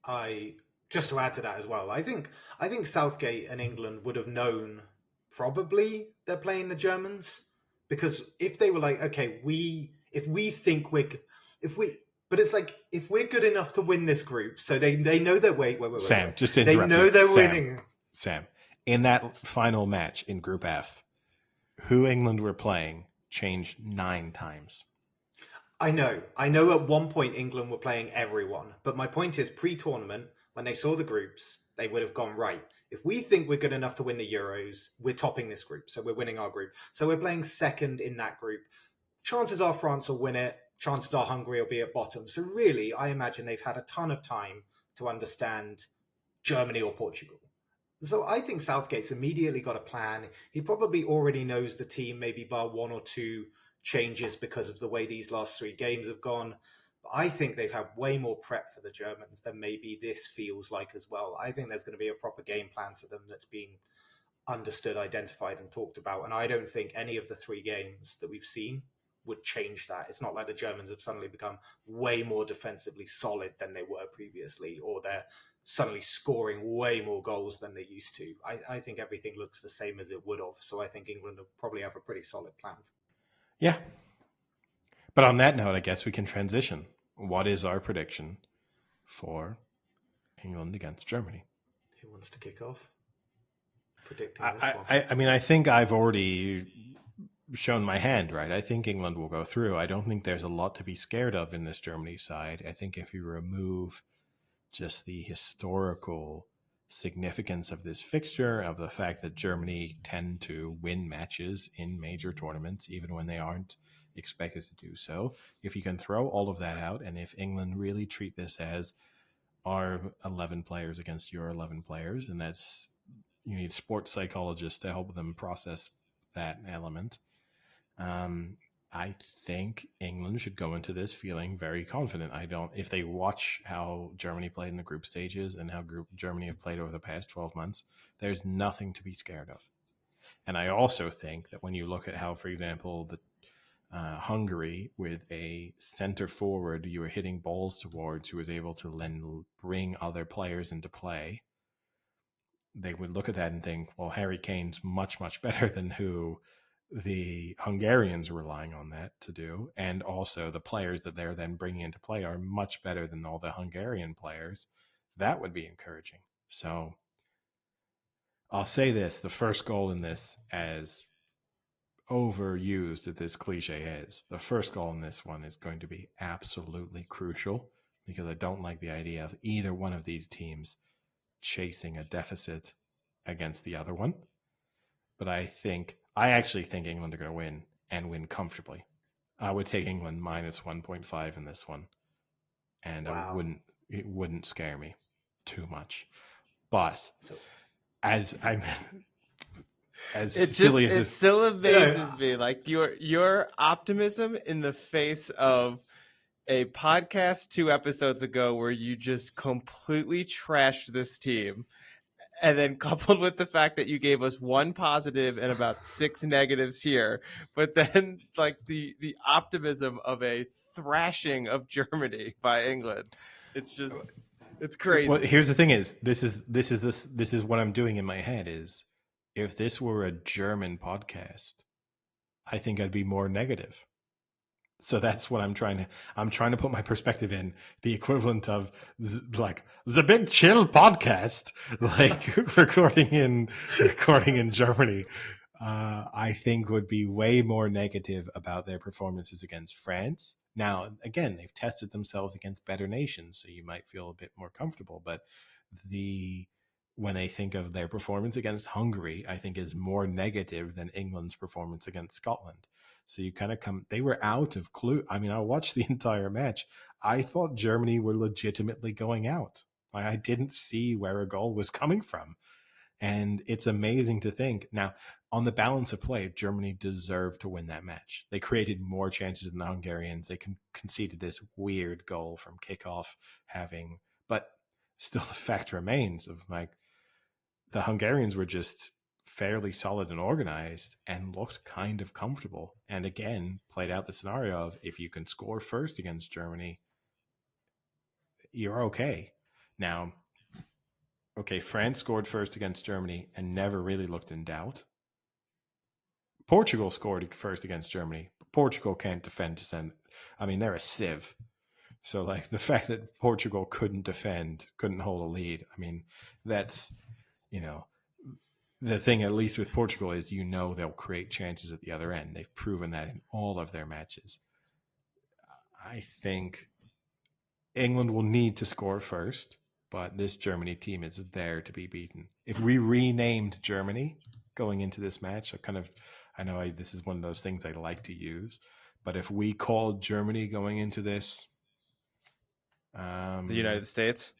I just to add to that as well, I think Southgate and England would have known probably they're playing the Germans, because if they were like, okay, if we think we're if we but it's like, if we're good enough to win this group, so they know that
Sam, just to
they
interrupt
know
you,
they're winning.
Sam, in that final match in Group F, who England were playing changed 9 times.
I know at one point England were playing everyone, but my point is, pre-tournament, when they saw the groups, they would have gone, right, if we think we're good enough to win the Euros, we're topping this group, so we're winning our group. So we're playing second in that group. Chances are France will win it. Chances are Hungary will be at bottom. So really, I imagine they've had a ton of time to understand Germany or Portugal. So I think Southgate's immediately got a plan. He probably already knows the team, maybe bar 1 or 2 changes because of the way these last 3 games have gone. But I think they've had way more prep for the Germans than maybe this feels like as well. I think there's going to be a proper game plan for them that's been understood, identified, and talked about. And I don't think any of the 3 games that we've seen would change that. It's not like the Germans have suddenly become way more defensively solid than they were previously, or they're suddenly scoring way more goals than they used to. I think everything looks the same as it would have. So I think England will probably have a pretty solid plan.
Yeah. But on that note, I guess we can transition. What is our prediction for England against Germany?
Who wants to kick off? Predicting this one.
I mean, I think I've already shown my hand, right? I think England will go through. I don't think there's a lot to be scared of in this Germany side. I think if you remove just the historical significance of this fixture, of the fact that Germany tend to win matches in major tournaments, even when they aren't expected to do so. If you can throw all of that out, and if England really treat this as our 11 players against your 11 players, and that's, you need sports psychologists to help them process that element. I think England should go into this feeling very confident. If they watch how Germany played in the group stages and how Germany have played over the past 12 months, there's nothing to be scared of. And I also think that when you look at how, for example, the Hungary, with a center forward you were hitting balls towards, who was able to then bring other players into play, they would look at that and think, well, Harry Kane's much, much better than who the Hungarians are relying on that to do. And also the players that they're then bringing into play are much better than all the Hungarian players. That would be encouraging. So I'll say this, the first goal in this, as overused that this cliche is, the first goal in this one is going to be absolutely crucial, because I don't like the idea of either one of these teams chasing a deficit against the other one. But I actually think England are going to win, and win comfortably. I would take England minus 1.5 in this one, and wow. It wouldn't scare me too much. But it
still amazes me, like your optimism in the face of a podcast 2 episodes ago where you just completely trashed this team, and then coupled with the fact that you gave us 1 positive and about 6 negatives here, but then like the optimism of a thrashing of Germany by England. It's crazy.
Well, here's the thing: this is what I'm doing in my head. Is if this were a German podcast, I think I'd be more negative. So that's what I'm trying to put my perspective in, the equivalent of like the Big Chill podcast, like recording in Germany. I think would be way more negative about their performances against France. Now, again, they've tested themselves against better nations, so you might feel a bit more comfortable. But when they think of their performance against Hungary, I think is more negative than England's performance against Scotland. So you kind of they were out of clue. I mean, I watched the entire match. I thought Germany were legitimately going out. I didn't see where a goal was coming from. And it's amazing to think. Now, on the balance of play, Germany deserved to win that match. They created more chances than the Hungarians. They conceded this weird goal from kickoff, but still the fact remains of like the Hungarians were just fairly solid and organized and looked kind of comfortable. And again, played out the scenario of if you can score first against Germany, you're okay. Now, okay, France scored first against Germany and never really looked in doubt. Portugal scored first against Germany. But Portugal can't defend. I mean, they're a sieve. So, like, the fact that Portugal couldn't defend, couldn't hold a lead, I mean, that's, the thing, at least with Portugal, is they'll create chances at the other end. They've proven that in all of their matches. I think England will need to score first, but this Germany team is there to be beaten. If we renamed Germany going into this match, I know this is one of those things I like to use, but if we called Germany going into this,
the United States.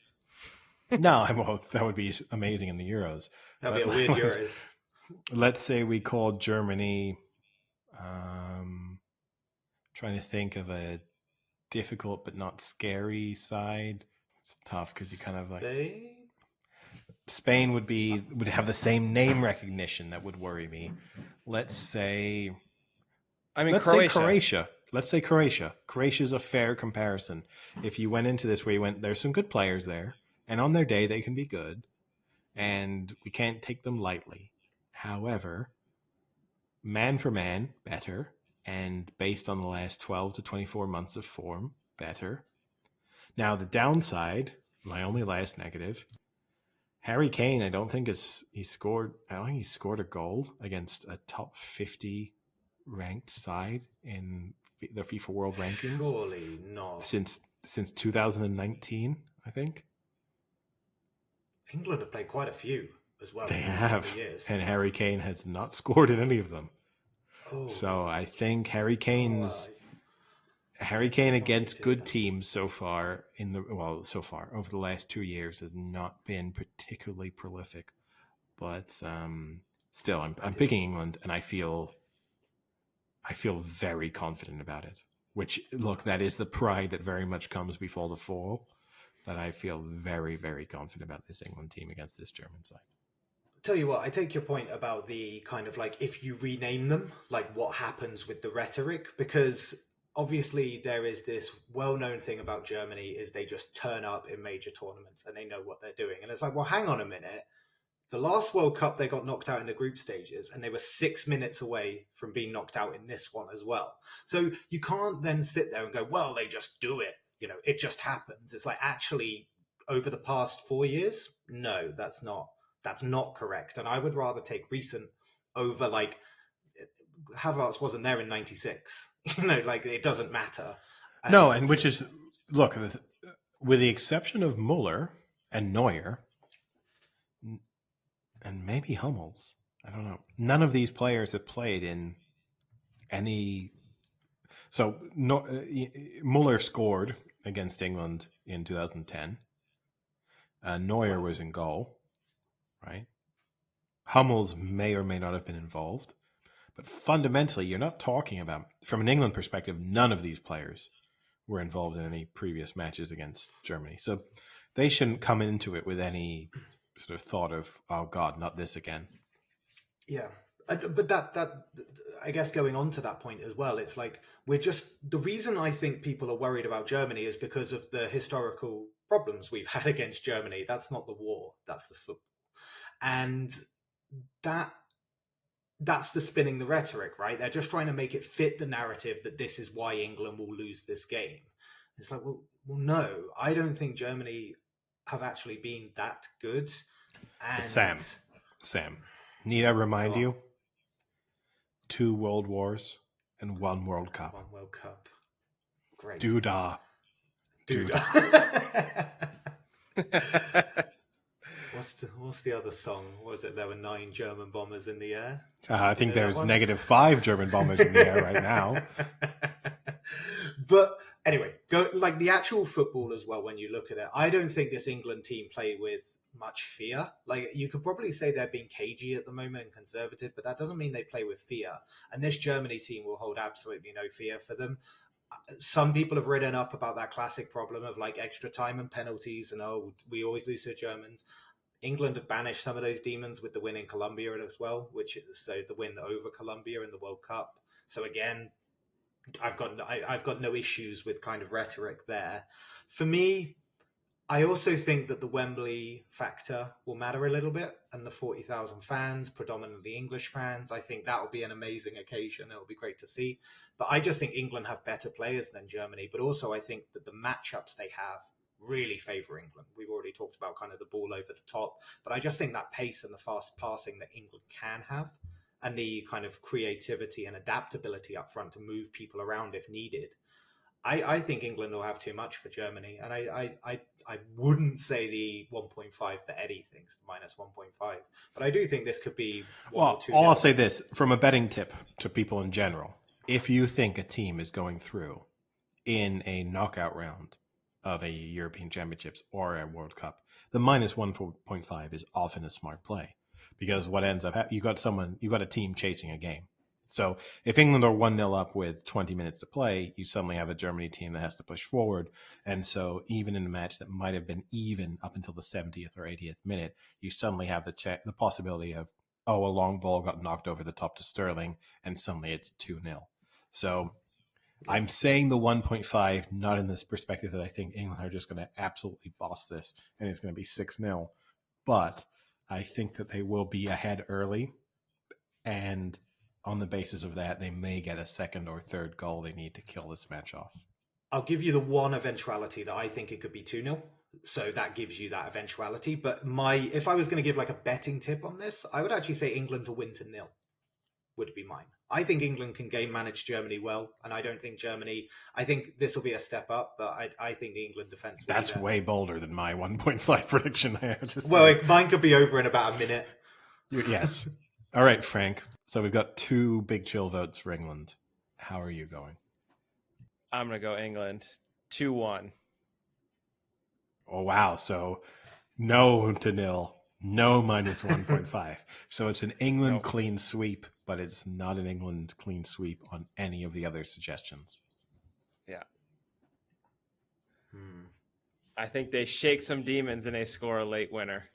No, well, that would be amazing in the Euros.
That'd be a weird Euros.
Let's say we called Germany. Trying to think of a difficult but not scary side. It's tough because you kind of like Spain would have the same name recognition that would worry me. Let's say Croatia. Let's say Croatia. Croatia's a fair comparison. If you went into this where you went, there's some good players there, and on their day they can be good, and we can't take them lightly. However, man for man, better, and based on the last 12 to 24 months of form, better. Now, the downside, my only last negative, Harry Kane, I don't think he scored a goal against a top 50 ranked side in the FIFA World Rankings.
Surely not.
Since 2019, I think.
England have played quite a few as well.
They have, and Harry Kane has not scored in any of them.
Oh.
So I think Harry Kane against good teams so far over the last 2 years has not been particularly prolific. But still, I'm picking England, and I feel very confident about it. Which, look, that is the pride that very much comes before the fall. But I feel very, very confident about this England team against this German side.
Tell you what, I take your point about the kind of like, if you rename them, like what happens with the rhetoric, because obviously there is this well-known thing about Germany is they just turn up in major tournaments and they know what they're doing. And it's like, well, hang on a minute. The last World Cup, they got knocked out in the group stages, and they were 6 minutes away from being knocked out in this one as well. So you can't then sit there and go, well, they just do it. It just happens. It's like, actually, over the past 4 years, no, that's not correct. And I would rather take recent over, like, Havertz wasn't there in 96. Like, it doesn't matter.
No, and which is, look, with the exception of Muller and Neuer, and maybe Hummels, I don't know, none of these players have played in any... So, Muller scored against England in 2010. Neuer was in goal, right? Hummels may or may not have been involved. But fundamentally, you're not talking about, from an England perspective, none of these players were involved in any previous matches against Germany. So they shouldn't come into it with any sort of thought of, oh God, not this again.
Yeah. But that I guess going on to that point as well, it's like the reason I think people are worried about Germany is because of the historical problems we've had against Germany. That's not the war, that's the football. And that's the spinning the rhetoric, right? They're just trying to make it fit the narrative that this is why England will lose this game. It's like, well, no, I don't think Germany have actually been that good. And
Sam, need I remind you? 2 World Wars and 1 World Cup.
1 World Cup. Great.
Doodah.
What's the other song? What was it? There were 9 German bombers in the air.
I think there's -5 German bombers in the air right now.
But anyway, like the actual football as well. When you look at it, I don't think this England team play with much fear. Like, you could probably say they're being cagey at the moment and conservative, but that doesn't mean they play with fear. And this Germany team will hold absolutely no fear for them. Some people have written up about that classic problem of like extra time and penalties, and we always lose to the Germans. England have banished some of those demons with the win in Colombia as well, so the win over Colombia in the World Cup. So again, I've got no issues with kind of rhetoric there. For me, I also think that the Wembley factor will matter a little bit, and the 40,000 fans, predominantly English fans. I think that will be an amazing occasion. It'll be great to see. But I just think England have better players than Germany. But also, I think that the matchups they have really favour England. We've already talked about kind of the ball over the top, but I just think that pace and the fast passing that England can have, and the kind of creativity and adaptability up front to move people around if needed. I think England will have too much for Germany, and I wouldn't say the 1.5 that Eddie thinks, the minus 1.5, but I do think this could be
one or two. I'll say this from a betting tip to people in general: if you think a team is going through in a knockout round of a European Championships or a World Cup, the minus 1.5 is often a smart play, because what ends up you got a team chasing a game. So if England are 1-0 up with 20 minutes to play, you suddenly have a Germany team that has to push forward. And so even in a match that might have been even up until the 70th or 80th minute, you suddenly have the possibility of, a long ball got knocked over the top to Sterling, and suddenly it's 2-0. So I'm saying the 1.5, not in this perspective that I think England are just going to absolutely boss this and it's going to be 6-0. But I think that they will be ahead early, and on the basis of that, they may get a second or third goal they need to kill this match off.
I'll give you the one eventuality that I think it could be 2-0. So that gives you that eventuality. But if I was going to give like a betting tip on this, I would actually say England to win to 0 would be mine. I think England can game manage Germany well, and I don't think Germany. I think this will be a step up, but I think the England defense.
That's way bolder than my 1.5 prediction.
Mine could be over in about a minute.
Yes. All right, Frank. So we've got 2 big chill votes for England. How are you going?
I'm going to go England 2-1.
Oh, wow. So no to 0, no minus 1.5. So it's an England clean sweep, but it's not an England clean sweep on any of the other suggestions.
Yeah. I think they shake some demons and they score a late winner.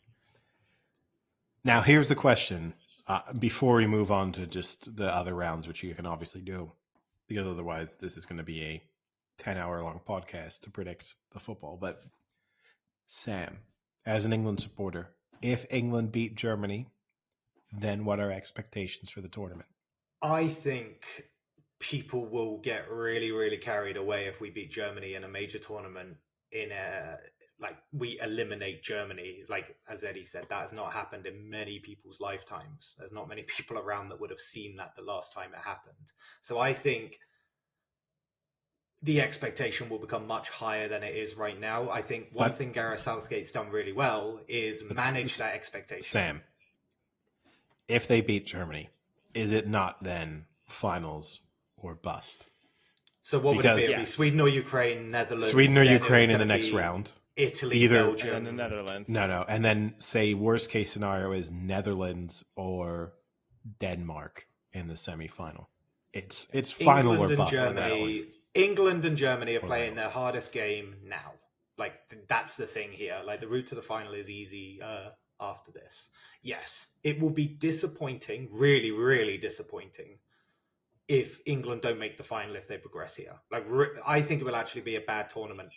Now, here's the question. Before we move on to just the other rounds, which you can obviously do, because otherwise this is going to be a 10-hour-long podcast to predict the football. But Sam, as an England supporter, if England beat Germany, then what are expectations for the tournament?
I think people will get really, really carried away if we beat Germany in a major tournament we eliminate Germany. Like, as Eddie said, that has not happened in many people's lifetimes. There's not many people around that would have seen that the last time it happened. So I think the expectation will become much higher than it is right now. I think one thing Gareth Southgate's done really well is manage that expectation.
Sam, if they beat Germany, is it not then finals or bust?
So what would it be? It'd be Sweden or Ukraine, Netherlands.
Sweden or Ukraine in the next round.
Italy, Belgium.
And then the Netherlands.
No. And then say worst case scenario is Netherlands or Denmark in the semifinal. It's final
England
or bust.
Germany, England and Germany are playing their hardest game now. Like, that's the thing here. Like, the route to the final is easy after this. Yes, it will be disappointing, really, really disappointing, if England don't make the final if they progress here. Like, I think it will actually be a bad tournament.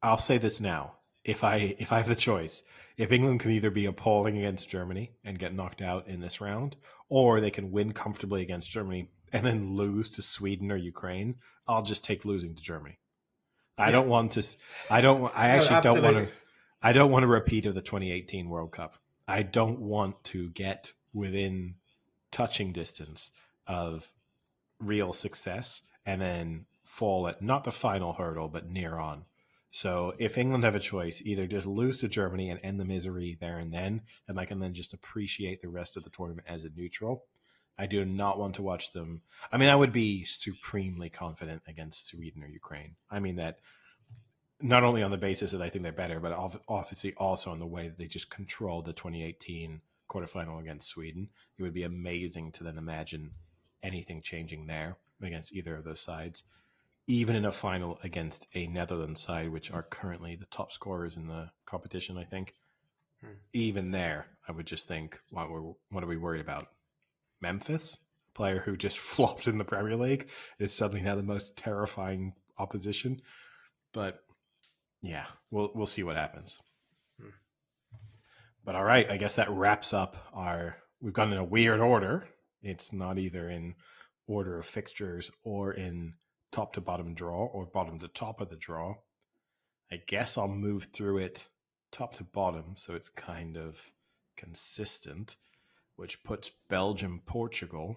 I'll say this now. If I have the choice, if England can either be appalling against Germany and get knocked out in this round, or they can win comfortably against Germany and then lose to Sweden or Ukraine, I'll just take losing to Germany. I don't want to. I don't want a repeat of the 2018 World Cup. I don't want to get within touching distance of real success and then fall at not the final hurdle, but near on. So if England have a choice, either just lose to Germany and end the misery there and then I can then just appreciate the rest of the tournament as a neutral. I do not want to watch them. I mean, I would be supremely confident against Sweden or Ukraine. I mean that not only on the basis that I think they're better, but obviously also on the way that they just controlled the 2018 quarterfinal against Sweden. It would be amazing to then imagine anything changing there against either of those sides. Even in a final against a Netherlands side, which are currently the top scorers in the competition, I think. Even there, I would just think, what are we worried about? Memphis, a player who just flopped in the Premier League, is suddenly now the most terrifying opposition. But Yeah, we'll see what happens. But all right, I guess that wraps up we've gone in a weird order. It's not either in order of fixtures or in top to bottom draw or bottom to top of the draw. I guess I'll move through it top to bottom so it's kind of consistent, which puts Belgium, Portugal.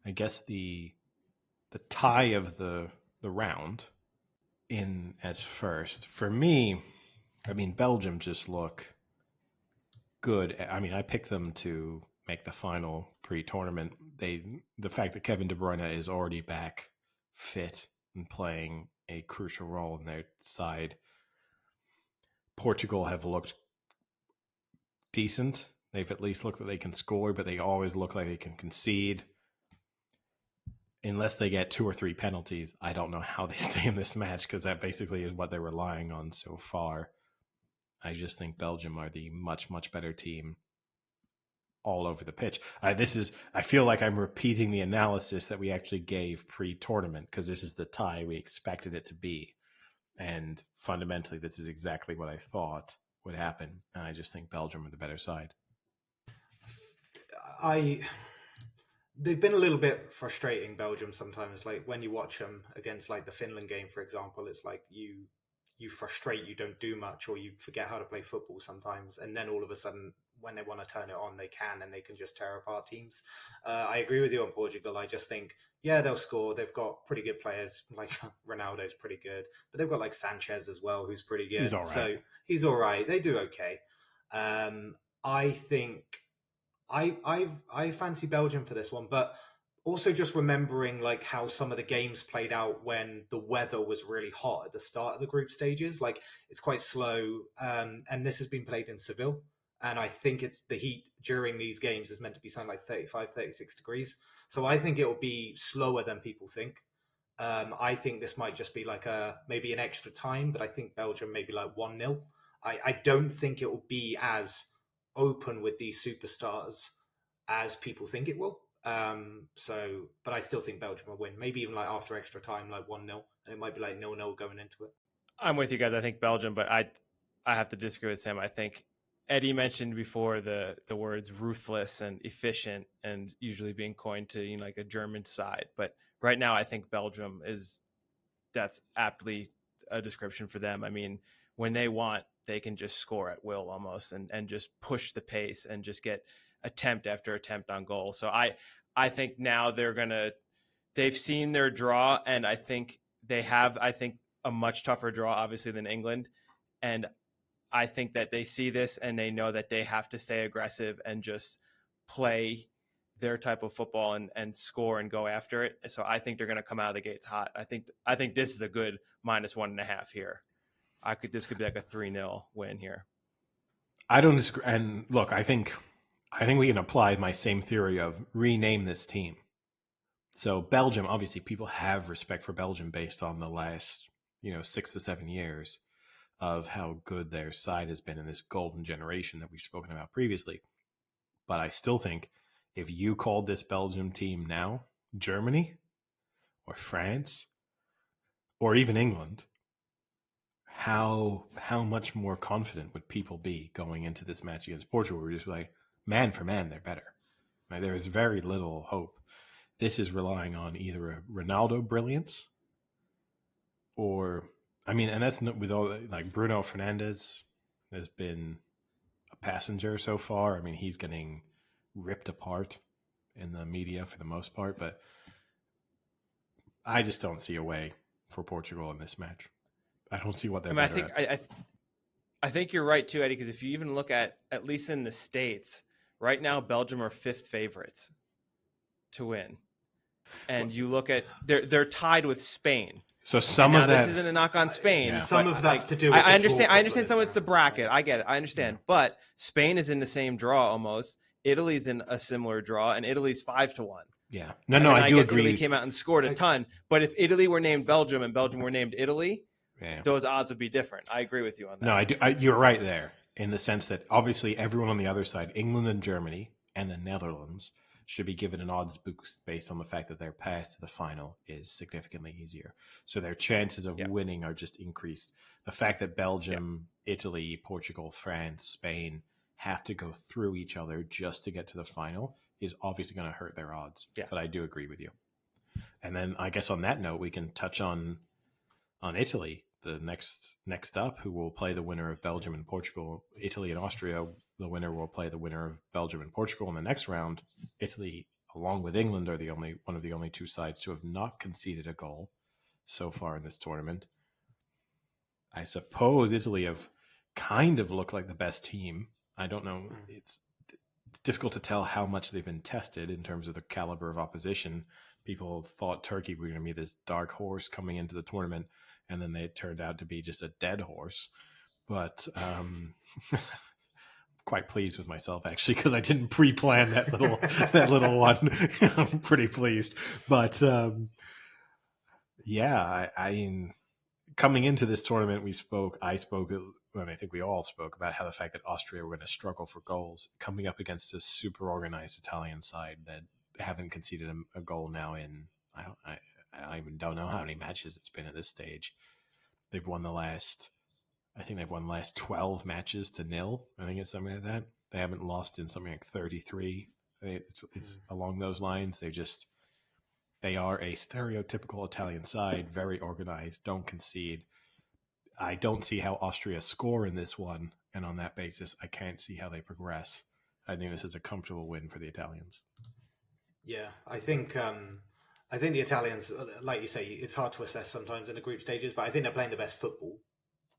I guess the tie of the round in as first. For me, I mean, Belgium just look good. I mean, I picked them to make the final pre-tournament. The fact that Kevin De Bruyne is already back fit and playing a crucial role in their side. Portugal have looked decent. They've at least looked that they can score, but they always look like they can concede. Unless they get 2 or 3 penalties, I don't know how they stay in this match, because that basically is what they're relying on so far. I just think Belgium are the much, much better team all over the pitch. I feel like I'm repeating the analysis that we actually gave pre-tournament, because this is the tie we expected it to be. And fundamentally, this is exactly what I thought would happen. And I just think Belgium are the better side.
They've been a little bit frustrating, Belgium, sometimes. Like when you watch them against like the Finland game, for example, it's like you frustrate, you don't do much, or you forget how to play football sometimes. And then all of a sudden, when they want to turn it on, they can, and they can just tear apart teams. I agree with you on Portugal. I just think, yeah, they'll score. They've got pretty good players. Like Ronaldo's pretty good, but they've got like Sanchez as well, who's pretty good.
He's all right.
So he's all right. They do okay. I think I fancy Belgium for this one, but also just remembering like how some of the games played out when the weather was really hot at the start of the group stages. Like it's quite slow, and this has been played in Seville, and I think it's the heat during these games is meant to be something like 35, 36 degrees. So I think it will be slower than people think. I think this might just be like maybe an extra time, but I think Belgium maybe like 1-0. I don't think it will be as open with these superstars as people think it will. But I still think Belgium will win. Maybe even like after extra time, like 1-0, and it might be like 0-0 going into it.
I'm with you guys. I think Belgium, but I have to disagree with Sam. I think Eddie mentioned before the words ruthless and efficient, and usually being coined to like a German side. But right now, I think Belgium that's aptly a description for them. I mean, when they want, they can just score at will almost, and just push the pace and just get attempt after attempt on goal. So I think now they've seen their draw, and I think they have, a much tougher draw, obviously, than England. And I think that they see this and they know that they have to stay aggressive and just play their type of football and score and go after it. So I think they're going to come out of the gates hot. I think this is a good -1.5 here. This could be like a 3-0 win here.
I don't disagree. And look, I think we can apply my same theory of rename this team. So Belgium, obviously, people have respect for Belgium based on the last 6 to 7 years of how good their side has been in this golden generation that we've spoken about previously. But I still think if you called this Belgium team now Germany or France or even England, how much more confident would people be going into this match against Portugal? We're just like, man for man, they're better. Like, there is very little hope. This is relying on either a Ronaldo brilliance or, and that's not with all, like Bruno Fernandes has been a passenger so far. I mean, he's getting ripped apart in the media for the most part, but I just don't see a way for Portugal in this match. I don't see what they're better at.
I think you're right too, Eddie, because if you even look at least in the States, right now Belgium are 5th favorites to win. And you look at they're tied with Spain.
So some of that,
this isn't a knock on Spain.
Yeah. Some of that's to do with
I understand some of it's the bracket. I get it. I understand. Yeah. But Spain is in the same draw almost. Italy's in a similar draw, and Italy's 5-1.
Yeah. No, I do agree.
Italy came out and scored a ton. But if Italy were named Belgium and Belgium were named Italy, those odds would be different. I agree with you on that.
No, I do. You're right there in the sense that obviously everyone on the other side, England and Germany and the Netherlands, should be given an odds boost based on the fact that their path to the final is significantly easier. So their chances of winning are just increased The fact that Belgium, Italy, Portugal, France, Spain have to go through each other just to get to the final is obviously going to hurt their odds.
Yeah.
But I do agree with you. And then I guess on that note, we can touch on Italy, the next up, who will play the winner of Belgium and Portugal. Italy and Austria, the winner will play the winner of Belgium and Portugal in the next round. Italy, along with England, are one of the only two sides to have not conceded a goal so far in this tournament. I suppose Italy have kind of looked like the best team. I don't know. It's difficult to tell how much they've been tested in terms of the caliber of opposition. People thought Turkey were going to be this dark horse coming into the tournament, and then they turned out to be just a dead horse. But quite pleased with myself, actually, because I didn't pre-plan that little one. I'm pretty pleased. But I mean, coming into this tournament, I spoke, and I think we all spoke about how the fact that Austria were going to struggle for goals, coming up against a super organized Italian side that haven't conceded a goal now in I even don't know how many matches it's been at this stage. They've won the last 12 matches to 0. I think it's something like that. They haven't lost in something like 33. It's along those lines. They are a stereotypical Italian side, very organized, don't concede. I don't see how Austria score in this one, and on that basis, I can't see how they progress. I think this is a comfortable win for the Italians.
Yeah, I think the Italians, like you say, it's hard to assess sometimes in the group stages, but I think they're playing the best football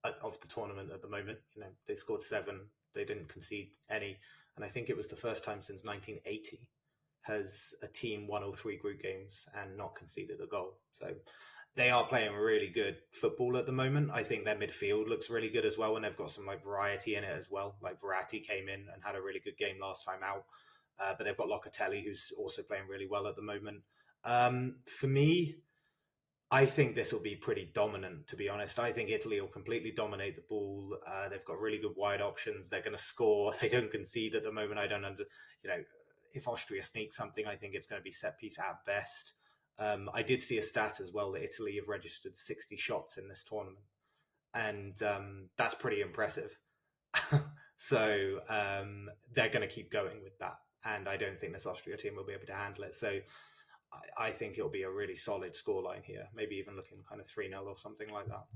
of the tournament at the moment. They scored 7, they didn't concede any, and I think it was the first time since 1980 has a team won all 3 group games and not conceded a goal. So they are playing really good football at the moment. I think their midfield looks really good as well, and they've got some variety in it as well. Like Verratti came in and had a really good game last time out. But they've got Locatelli, who's also playing really well at the moment. For me, I think this will be pretty dominant, to be honest. I think Italy will completely dominate the ball. They've got really good wide options. They're going to score. They don't concede at the moment. If Austria sneaks something, I think it's going to be set piece at best. I did see a stat as well that Italy have registered 60 shots in this tournament. And that's pretty impressive. So they're going to keep going with that. And I don't think this Austria team will be able to handle it. So I think it'll be a really solid scoreline here, maybe even looking kind of 3-0 or something like that.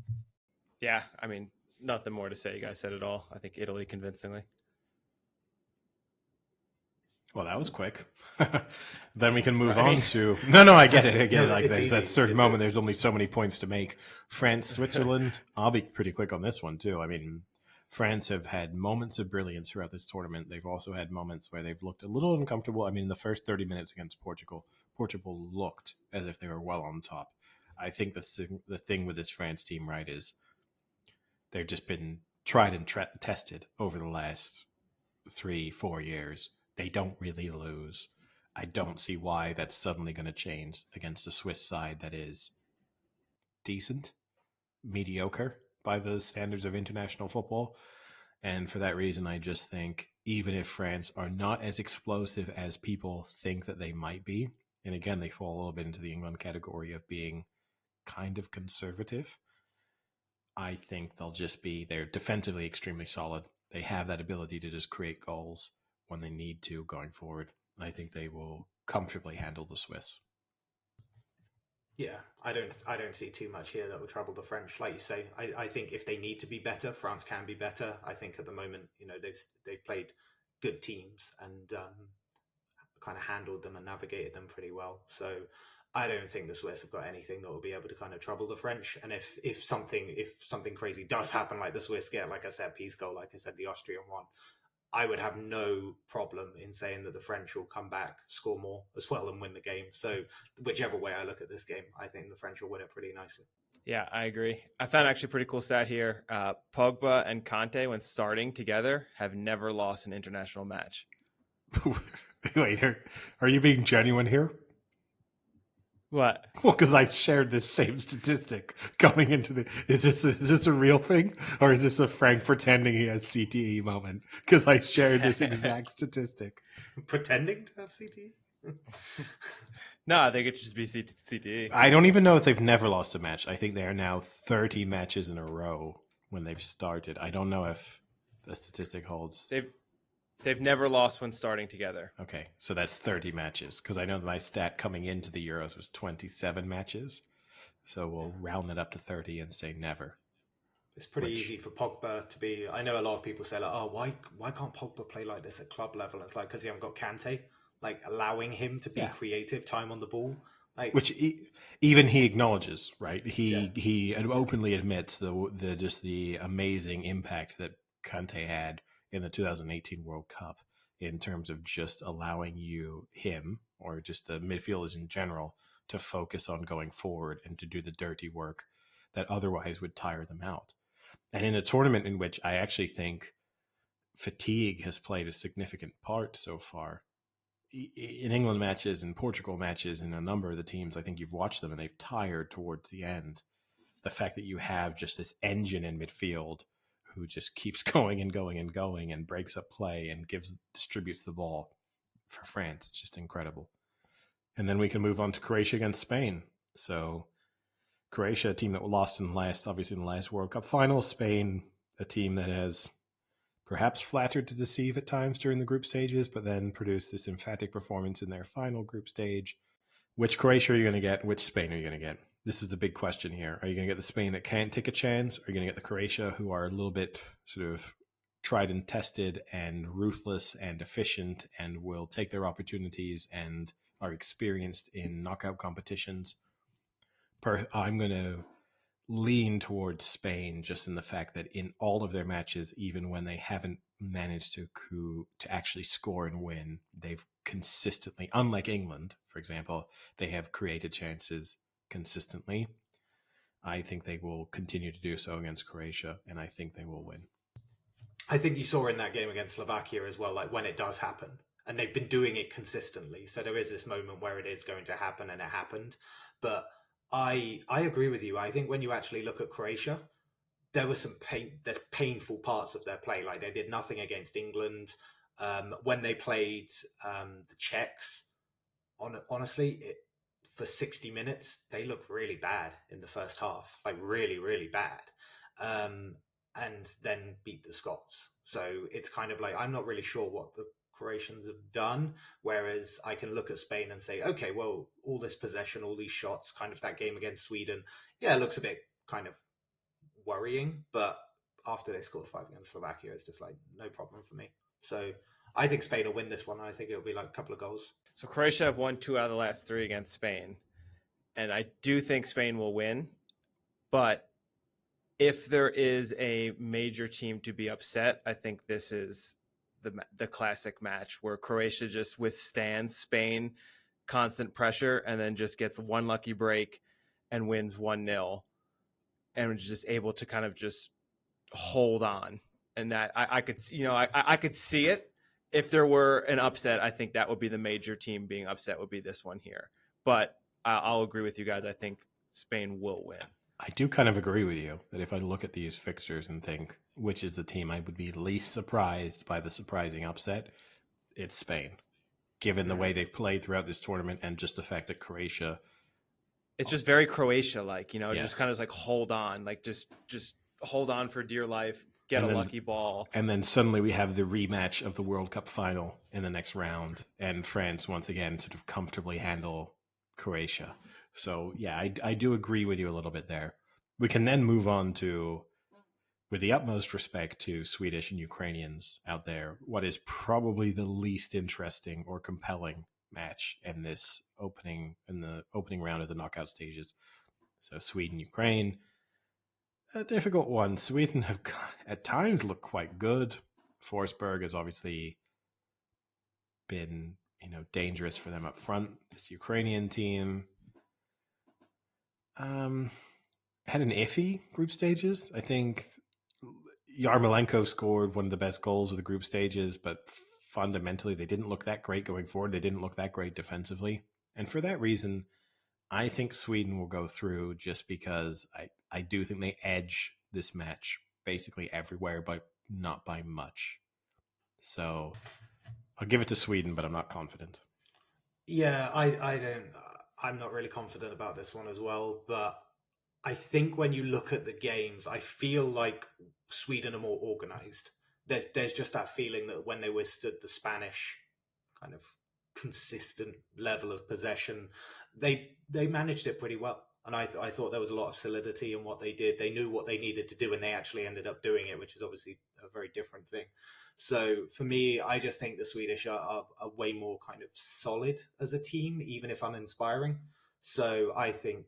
Yeah, I mean, nothing more to say. You guys said it all. I think Italy convincingly.
Well, that was quick. Then we can move on to... No, I get it. Like there's that certain moment, there's only so many points to make. France, Switzerland, I'll be pretty quick on this one too. I mean, France have had moments of brilliance throughout this tournament. They've also had moments where they've looked a little uncomfortable. I mean, in the first 30 minutes against Portugal looked as if they were well on top. I think the thing with this France team, right, is they've just been tried and tested over the last 3-4 years. They don't really lose. I don't see why that's suddenly going to change against a Swiss side that is decent, mediocre by the standards of international football. And for that reason, I just think even if France are not as explosive as people think that they might be, and again, they fall a little bit into the England category of being kind of conservative, I think they're defensively extremely solid. They have that ability to just create goals when they need to going forward. I think they will comfortably handle the Swiss.
Yeah, I don't see too much here that will trouble the French. Like you say, I think if they need to be better, France can be better. I think at the moment, they've played good teams and kind of handled them and navigated them pretty well. So I don't think the Swiss have got anything that will be able to kind of trouble the French. And if something crazy does happen, like the Swiss get like a set piece goal, like I said, the Austrian one, I would have no problem in saying that the French will come back, score more as well, and win the game. So whichever way I look at this game, I think the French will win it pretty nicely.
Yeah, I agree. I found actually a pretty cool stat here. Pogba and Kanté, when starting together, have never lost an international match.
Wait, are you being genuine here?
What?
Well, because I shared this same statistic coming into the... Is this a real thing? Or is this a Frank pretending he has CTE moment? Because I shared this exact statistic.
Pretending to have CTE?
No, I think it should be CTE.
I don't even know if they've never lost a match. I think they are now 30 matches in a row when they've started. I don't know if the statistic holds.
They've never lost when starting together.
Okay, so that's 30 matches, because I know my stat coming into the Euros was 27 matches. So we'll round it up to 30 and say never.
It's pretty easy for Pogba to be. I know a lot of people say like, "Oh, why can't Pogba play like this at club level?" It's like because you haven't got Kante, like allowing him to be creative time on the ball, like
which even he acknowledges, right? He openly admits the amazing impact that Kante had in the 2018 World Cup in terms of just allowing him, or just the midfielders in general, to focus on going forward and to do the dirty work that otherwise would tire them out. And in a tournament in which I actually think fatigue has played a significant part so far, in England matches and Portugal matches and a number of the teams, I think you've watched them and they've tired towards the end. The fact that you have just this engine in midfield who just keeps going and going and going and breaks up play and distributes the ball for France, it's just incredible. And then we can move on to Croatia against Spain. So Croatia, a team that lost in the last World Cup final. Spain, a team that has perhaps flattered to deceive at times during the group stages, but then produced this emphatic performance in their final group stage. Which Croatia are you going to get? Which Spain are you going to get? This is the big question here. Are you going to get the Spain that can't take a chance? Or are you going to get the Croatia who are a little bit sort of tried and tested and ruthless and efficient and will take their opportunities and are experienced in knockout competitions? I'm going to lean towards Spain, just in the fact that in all of their matches, even when they haven't managed to actually score and win, they've consistently, unlike England, for example, they have created chances consistently. I think they will continue to do so against Croatia, and I think they will win.
I think you saw in that game against Slovakia as well, like when it does happen, and they've been doing it consistently. So there is this moment where it is going to happen, and it happened. But I agree with you. I think when you actually look at Croatia, there was there's painful parts of their play. Like they did nothing against England. When they played the Czechs, honestly, for 60 minutes, they looked really bad in the first half, like really, really bad. And then beat the Scots. So it's kind of like, I'm not really sure what the Croatians have done, whereas I can look at Spain and say, okay, well, all this possession, all these shots, kind of that game against Sweden, it looks a bit kind of worrying, but after they scored 5 against Slovakia, it's just like no problem for me. So I think Spain will win this one. I think it'll be like a couple of goals.
So Croatia have won 2 out of the last 3 against Spain, and I do think Spain will win, but if there is a major team to be upset, I think this is the classic match where Croatia just withstands Spain constant pressure and then just gets one lucky break and wins 1-0 and is just able to kind of just hold on. And that I could, I could see it. If there were an upset, I think that would be the major team being upset would be this one here. But I'll agree with you guys. I think Spain will win.
I do kind of agree with you that if I look at these fixtures and think which is the team I would be least surprised by the surprising upset, it's Spain, given the way they've played throughout this tournament and just the fact that Croatia.
It's just very Croatia-like, yes. Just kind of like hold on, like just hold on for dear life, get a lucky ball.
And then suddenly we have the rematch of the World Cup final in the next round, and France once again sort of comfortably handle Croatia. So, yeah, I do agree with you a little bit there. We can then move on to, with the utmost respect to Swedish and Ukrainians out there, what is probably the least interesting or compelling match in the opening round of the knockout stages. So Sweden, Ukraine, a difficult one. Sweden have at times looked quite good. Forsberg has obviously been, dangerous for them up front. This Ukrainian team had an iffy group stages. I think Yarmolenko scored one of the best goals of the group stages, but fundamentally they didn't look that great going forward. They didn't look that great defensively. And for that reason, I think Sweden will go through just because I do think they edge this match basically everywhere, but not by much. So I'll give it to Sweden, but I'm not confident.
Yeah, I'm not really confident about this one as well, but I think when you look at the games, I feel like Sweden are more organized. There's just that feeling that when they withstood the Spanish kind of consistent level of possession, they managed it pretty well. And I thought there was a lot of solidity in what they did. They knew what they needed to do, and they actually ended up doing it, which is obviously a very different thing. So for me, I just think the Swedish are way more kind of solid as a team, even if uninspiring. So I think,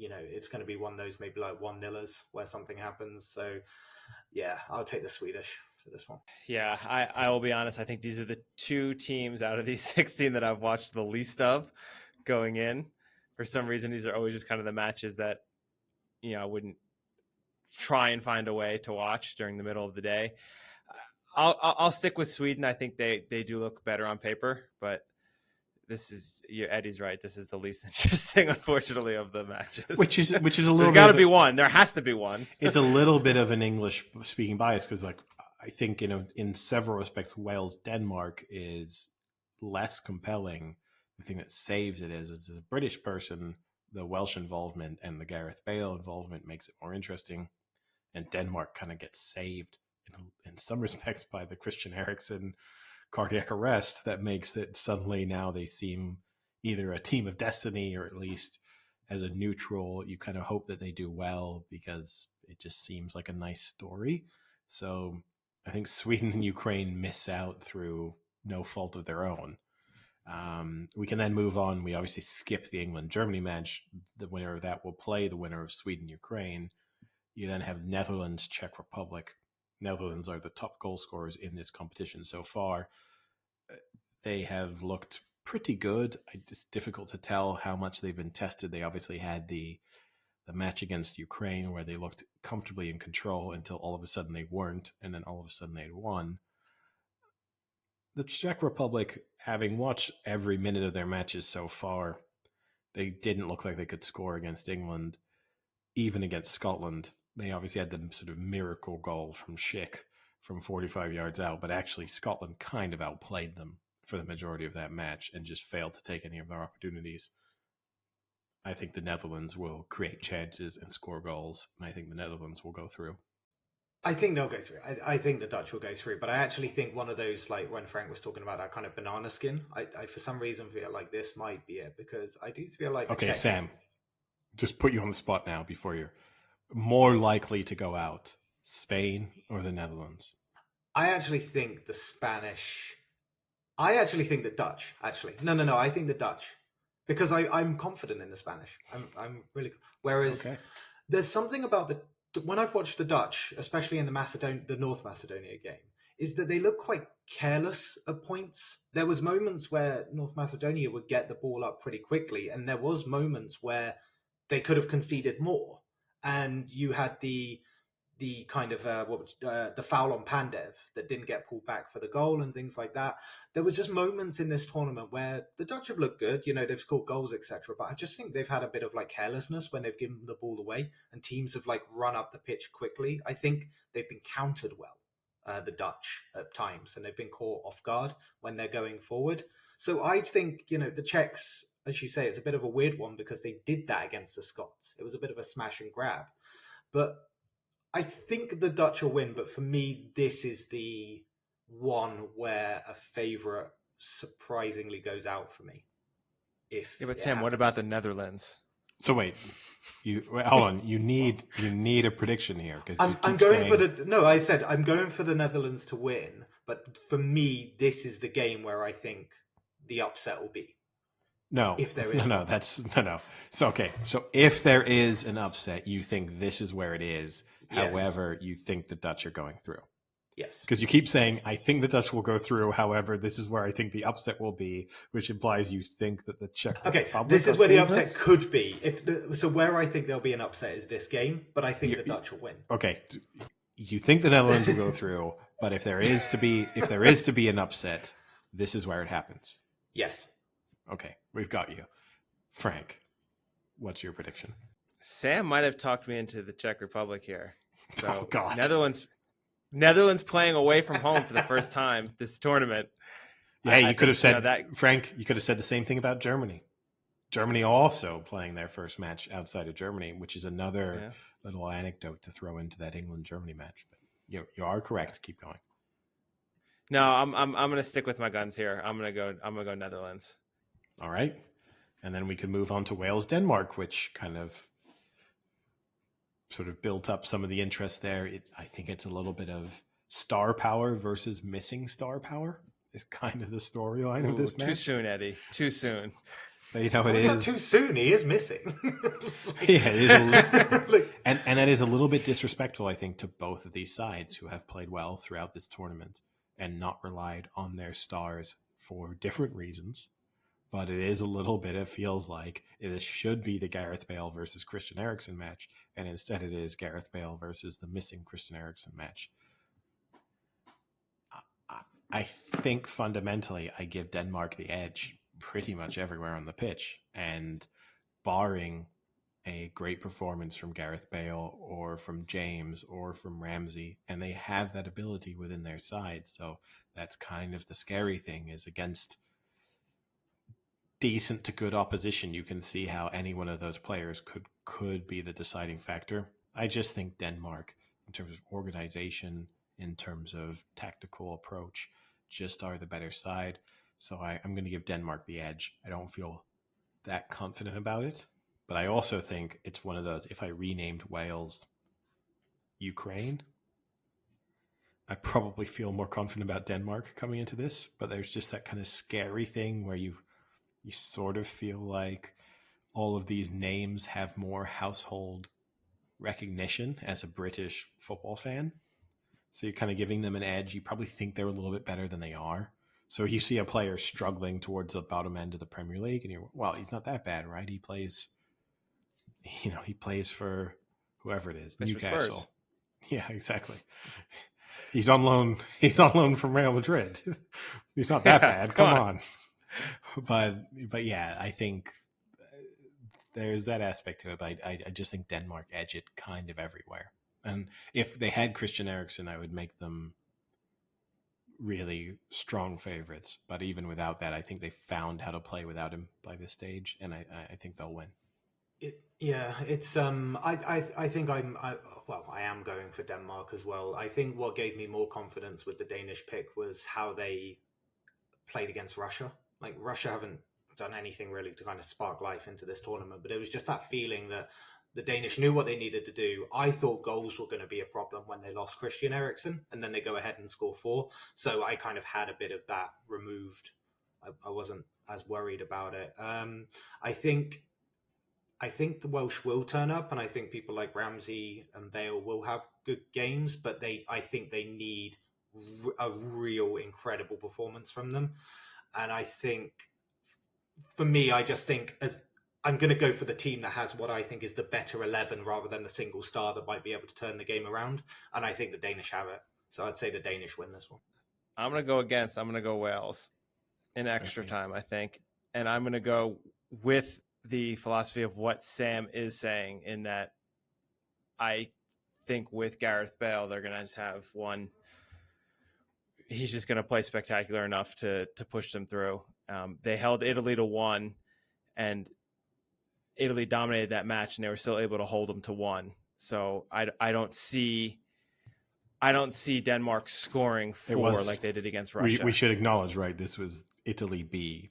it's going to be one of those maybe like 1-0ers where something happens. So yeah, I'll take the Swedish for this one.
Yeah, I will be honest. I think these are the two teams out of these 16 that I've watched the least of going in. For some reason, these are always just kind of the matches that, I wouldn't try and find a way to watch during the middle of the day. I'll stick with Sweden. I think they do look better on paper, but this is, Eddie's right. This is the least interesting, unfortunately, of the matches.
Which is a little.
There's got to be one. There has to be one.
It's a little bit of an English speaking bias because, like, I think in several respects, Wales Denmark is less compelling. The thing that saves it is, as a British person, the Welsh involvement and the Gareth Bale involvement makes it more interesting, and Denmark kind of gets saved in some respects by the Christian Eriksen cardiac arrest that makes it suddenly now they seem either a team of destiny or at least as a neutral you kind of hope that they do well because it just seems like a nice story. So I think Sweden and Ukraine miss out through no fault of their own. We can then move on. We obviously skip the England-Germany match. The winner of that will play the winner of Sweden-Ukraine. You then have Netherlands-Czech Republic. Netherlands are the top goal scorers in this competition so far. They have looked pretty good. It's difficult to tell how much they've been tested. They obviously had the match against Ukraine where they looked comfortably in control until all of a sudden they weren't, and then all of a sudden they'd won. The Czech Republic, having watched every minute of their matches so far, they didn't look like they could score against England, even against Scotland. They obviously had the sort of miracle goal from Schick from 45 yards out, but actually Scotland kind of outplayed them for the majority of that match and just failed to take any of their opportunities. I think the Netherlands will create chances and score goals, and I think the Netherlands will go through.
I think they'll go through. I think the Dutch will go through, but I actually think one of those, like when Frank was talking about that kind of banana skin, I for some reason feel like this might be it because I do feel like
okay, Sam, just put you on the spot now before you're more likely to go out, Spain or the Netherlands?
I actually think the Spanish. I actually think the Dutch. Actually, no. I think the Dutch because I'm confident in the Spanish. I'm really. Whereas there's something about when I've watched the Dutch, especially in the North Macedonia game, is that they look quite careless at points. There was moments where North Macedonia would get the ball up pretty quickly, and there was moments where they could have conceded more. And you had the kind of the foul on Pandev that didn't get pulled back for the goal and things like that. There was just moments in this tournament where the Dutch have looked good, they've scored goals, etc. But I just think they've had a bit of like carelessness when they've given the ball away, and teams have like run up the pitch quickly. I think they've been countered well, the Dutch at times, and they've been caught off guard when they're going forward. So I think the Czechs, as you say, it's a bit of a weird one because they did that against the Scots. It was a bit of a smash and grab, but I think the Dutch will win, but for me, this is the one where a favourite surprisingly goes out for me.
But Sam, what about the Netherlands?
So wait, hold on. You need a prediction here because
I'm going for the Netherlands to win, but for me, this is the game where I think the upset will be.
No,
if there is
no. So okay, so if there is an upset, you think this is where it is. Yes. However, you think the Dutch are going through.
Yes.
Because you keep saying, I think the Dutch will go through. However, this is where I think the upset will be, which implies you think that the Czech Republic
this is where the upset could be. So where I think there'll be an upset is this game, but I think the Dutch will win.
Okay. You think the Netherlands will go through, but if there is to be an upset, this is where it happens.
Yes.
Okay, we've got you. Frank, what's your prediction?
Sam might have talked me into the Czech Republic here. So
oh, God.
Netherlands playing away from home for the first time this tournament.
Yeah, you could have said that, Frank. You could have said the same thing about Germany. Germany also playing their first match outside of Germany, which is another little anecdote to throw into that England-Germany match. But you are correct. Keep going.
No, I'm going to stick with my guns here. I'm going to go Netherlands.
All right. And then we could move on to Wales-Denmark, which kind of sort of built up some of the interest there. I think it's a little bit of star power versus missing star power is kind of the storyline of this match.
Too soon, Eddie. Too soon.
But it is
not too soon. He is missing.
Yeah, it is and that is a little bit disrespectful, I think, to both of these sides who have played well throughout this tournament and not relied on their stars for different reasons. But it is a little bit, it feels like this should be the Gareth Bale versus Christian Eriksen match, and instead it is Gareth Bale versus the missing Christian Eriksen match. I think fundamentally I give Denmark the edge pretty much everywhere on the pitch, and barring a great performance from Gareth Bale or from James or from Ramsey, and they have that ability within their side. So that's kind of the scary thing, is against decent to good opposition, you can see how any one of those players could be the deciding factor. I just think Denmark, in terms of organization, in terms of tactical approach, just are the better side. So I'm going to give Denmark the edge. I don't feel that confident about it, but I also think it's one of those, if I renamed Wales Ukraine, I probably feel more confident about Denmark coming into this, but there's just that kind of scary thing where you sort of feel like all of these names have more household recognition as a British football fan. So you're kind of giving them an edge. You probably think they're a little bit better than they are. So you see a player struggling towards the bottom end of the Premier League, and you're, well, he's not that bad, right? He plays for whoever it is,
Mr.
Newcastle.
Spurs.
Yeah, exactly. He's on loan. He's on loan from Real Madrid. He's not that bad. Come on. But yeah, I think there's that aspect to it. But I just think Denmark edge it kind of everywhere. And if they had Christian Eriksen, I would make them really strong favorites. But even without that, I think they found how to play without him by this stage, and I think they'll win.
It's I think I am going for Denmark as well. I think what gave me more confidence with the Danish pick was how they played against Russia. Like, Russia haven't done anything really to kind of spark life into this tournament, but it was just that feeling that the Danish knew what they needed to do. I thought goals were going to be a problem when they lost Christian Eriksen, and then they go ahead and score 4. So I kind of had a bit of that removed. I wasn't as worried about it. I think the Welsh will turn up, and I think people like Ramsey and Bale will have good games, but I think they need a real incredible performance from them. And I think, for me, I just think I'm going to go for the team that has what I think is the better 11 rather than the single star that might be able to turn the game around. And I think the Danish have it. So I'd say the Danish win this one.
I'm going to go Wales in extra time, I think. And I'm going to go with the philosophy of what Sam is saying, in that I think with Gareth Bale, they're going to just have one. He's just going to play spectacular enough to push them through. They held Italy to 1, and Italy dominated that match, and they were still able to hold them to 1. So I don't see Denmark scoring 4 like they did against Russia.
We should acknowledge, right? This was Italy B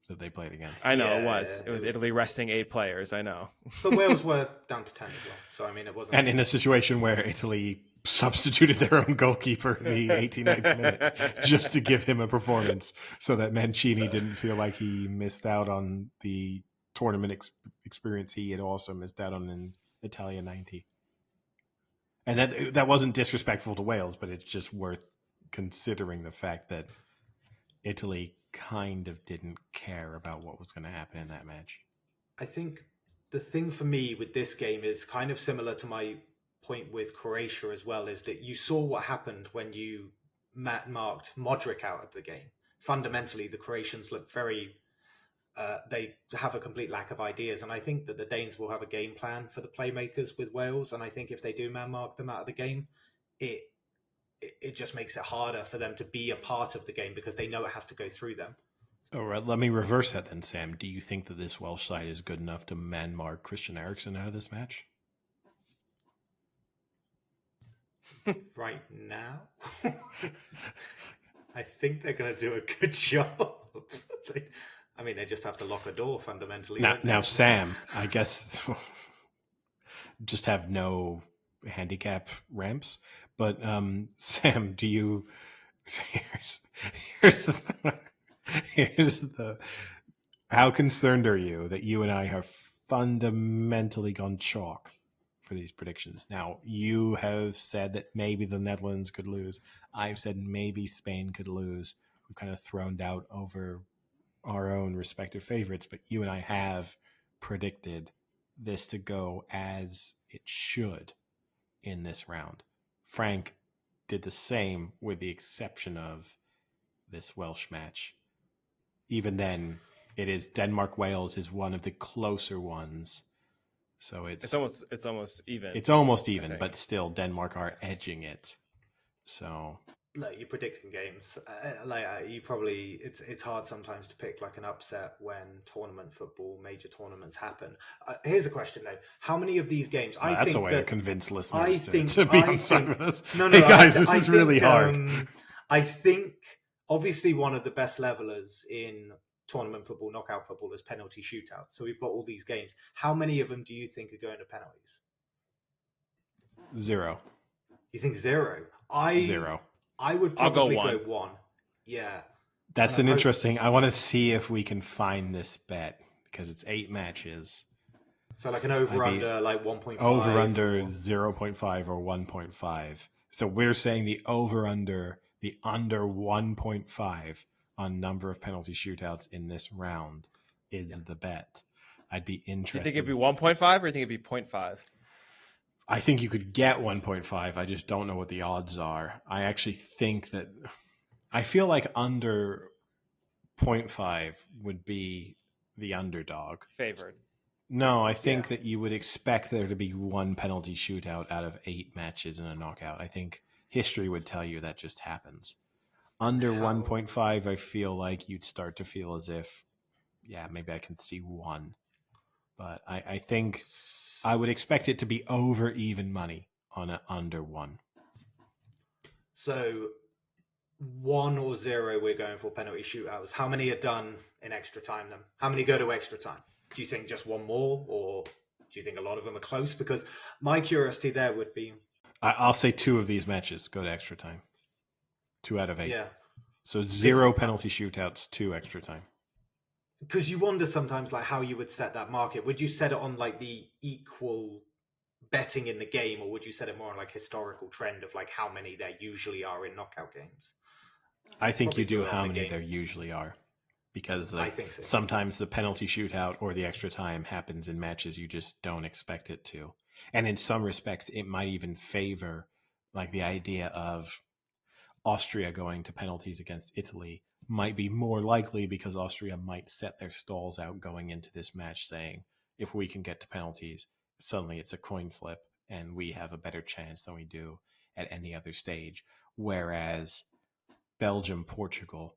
that they played against.
I know it was. It was Italy resting 8 players. I know.
But Wales were down to 10 as well. So, I mean, it wasn't.
And in a situation where Italy substituted their own goalkeeper in the 89th minute just to give him a performance, so that Mancini didn't feel like he missed out on the tournament experience he had also missed out on in Italia 90. And that wasn't disrespectful to Wales, but it's just worth considering the fact that Italy kind of didn't care about what was going to happen in that match.
I think the thing for me with this game is kind of similar to my point with Croatia as well, is that you saw what happened when you marked Modric out of the game. Fundamentally, the Croatians look very... they have a complete lack of ideas, and I think that the Danes will have a game plan for the playmakers with Wales, and I think if they do man-mark them out of the game, it just makes it harder for them to be a part of the game because they know it has to go through them.
All right, let me reverse that then, Sam. Do you think that this Welsh side is good enough to man-mark Christian Eriksen out of this match?
Right now, I think they're going to do a good job. I mean, they just have to lock a door fundamentally.
Now, Sam, I guess just have no handicap ramps. But Sam, do you? Here's the. How concerned are you that you and I have fundamentally gone chalk for these predictions? Now, you have said that maybe the Netherlands could lose. I've said maybe Spain could lose. We've kind of thrown out over our own respective favorites, but you and I have predicted this to go as it should in this round. Frank did the same with the exception of this Welsh match. Even then, it is Denmark-Wales is one of the closer ones. So it's
almost even.
It's almost even, but still Denmark are edging it. So
like you're predicting games, it's hard sometimes to pick like an upset when tournament football, major tournaments happen. Here's a question though: how many of these games?
That's a way to convince listeners to be on side with us.
No,
hey guys, this is really hard.
I think obviously one of the best levelers in tournament football, knockout football, is penalty shootouts. So we've got all these games. How many of them do you think are going to penalties?
0.
You think 0?
0.
I would probably go 1. Yeah.
That's an interesting. I want to see if we can find this bet because it's 8 matches.
So like an over-under, like 1.5.
Over-under 0.5 or 1.5. So we're saying the over-under, the under 1.5 on number of penalty shootouts in this round is the bet. I'd be interested.
Do you think it'd be 1.5 or you think it'd be 0.5?
I think you could get 1.5. I just don't know what the odds are. I actually think that I feel like under 0.5 would be the underdog.
Favored.
No, I think that you would expect there to be one penalty shootout out of 8 matches in a knockout. I think history would tell you that just happens. Under 1.5, I feel like you'd start to feel as if, maybe I can see 1. But I think I would expect it to be over even money on an under 1.
So 1 or 0, we're going for penalty shootouts. How many are done in extra time then? How many go to extra time? Do you think just one more, or do you think a lot of them are close? Because my curiosity there would be...
I'll say 2 of these matches go to extra time. 2 out of 8.
Yeah.
So 0 penalty shootouts, 2 extra time.
Because you wonder sometimes like how you would set that market. Would you set it on like the equal betting in the game, or would you set it more on like historical trend of like how many there usually are in knockout games?
I think you do how many there usually are. Because
I think so.
Sometimes the penalty shootout or the extra time happens in matches you just don't expect it to. And in some respects, it might even favor like the idea of Austria going to penalties against Italy might be more likely because Austria might set their stalls out going into this match saying, if we can get to penalties, suddenly it's a coin flip and we have a better chance than we do at any other stage. Whereas Belgium, Portugal,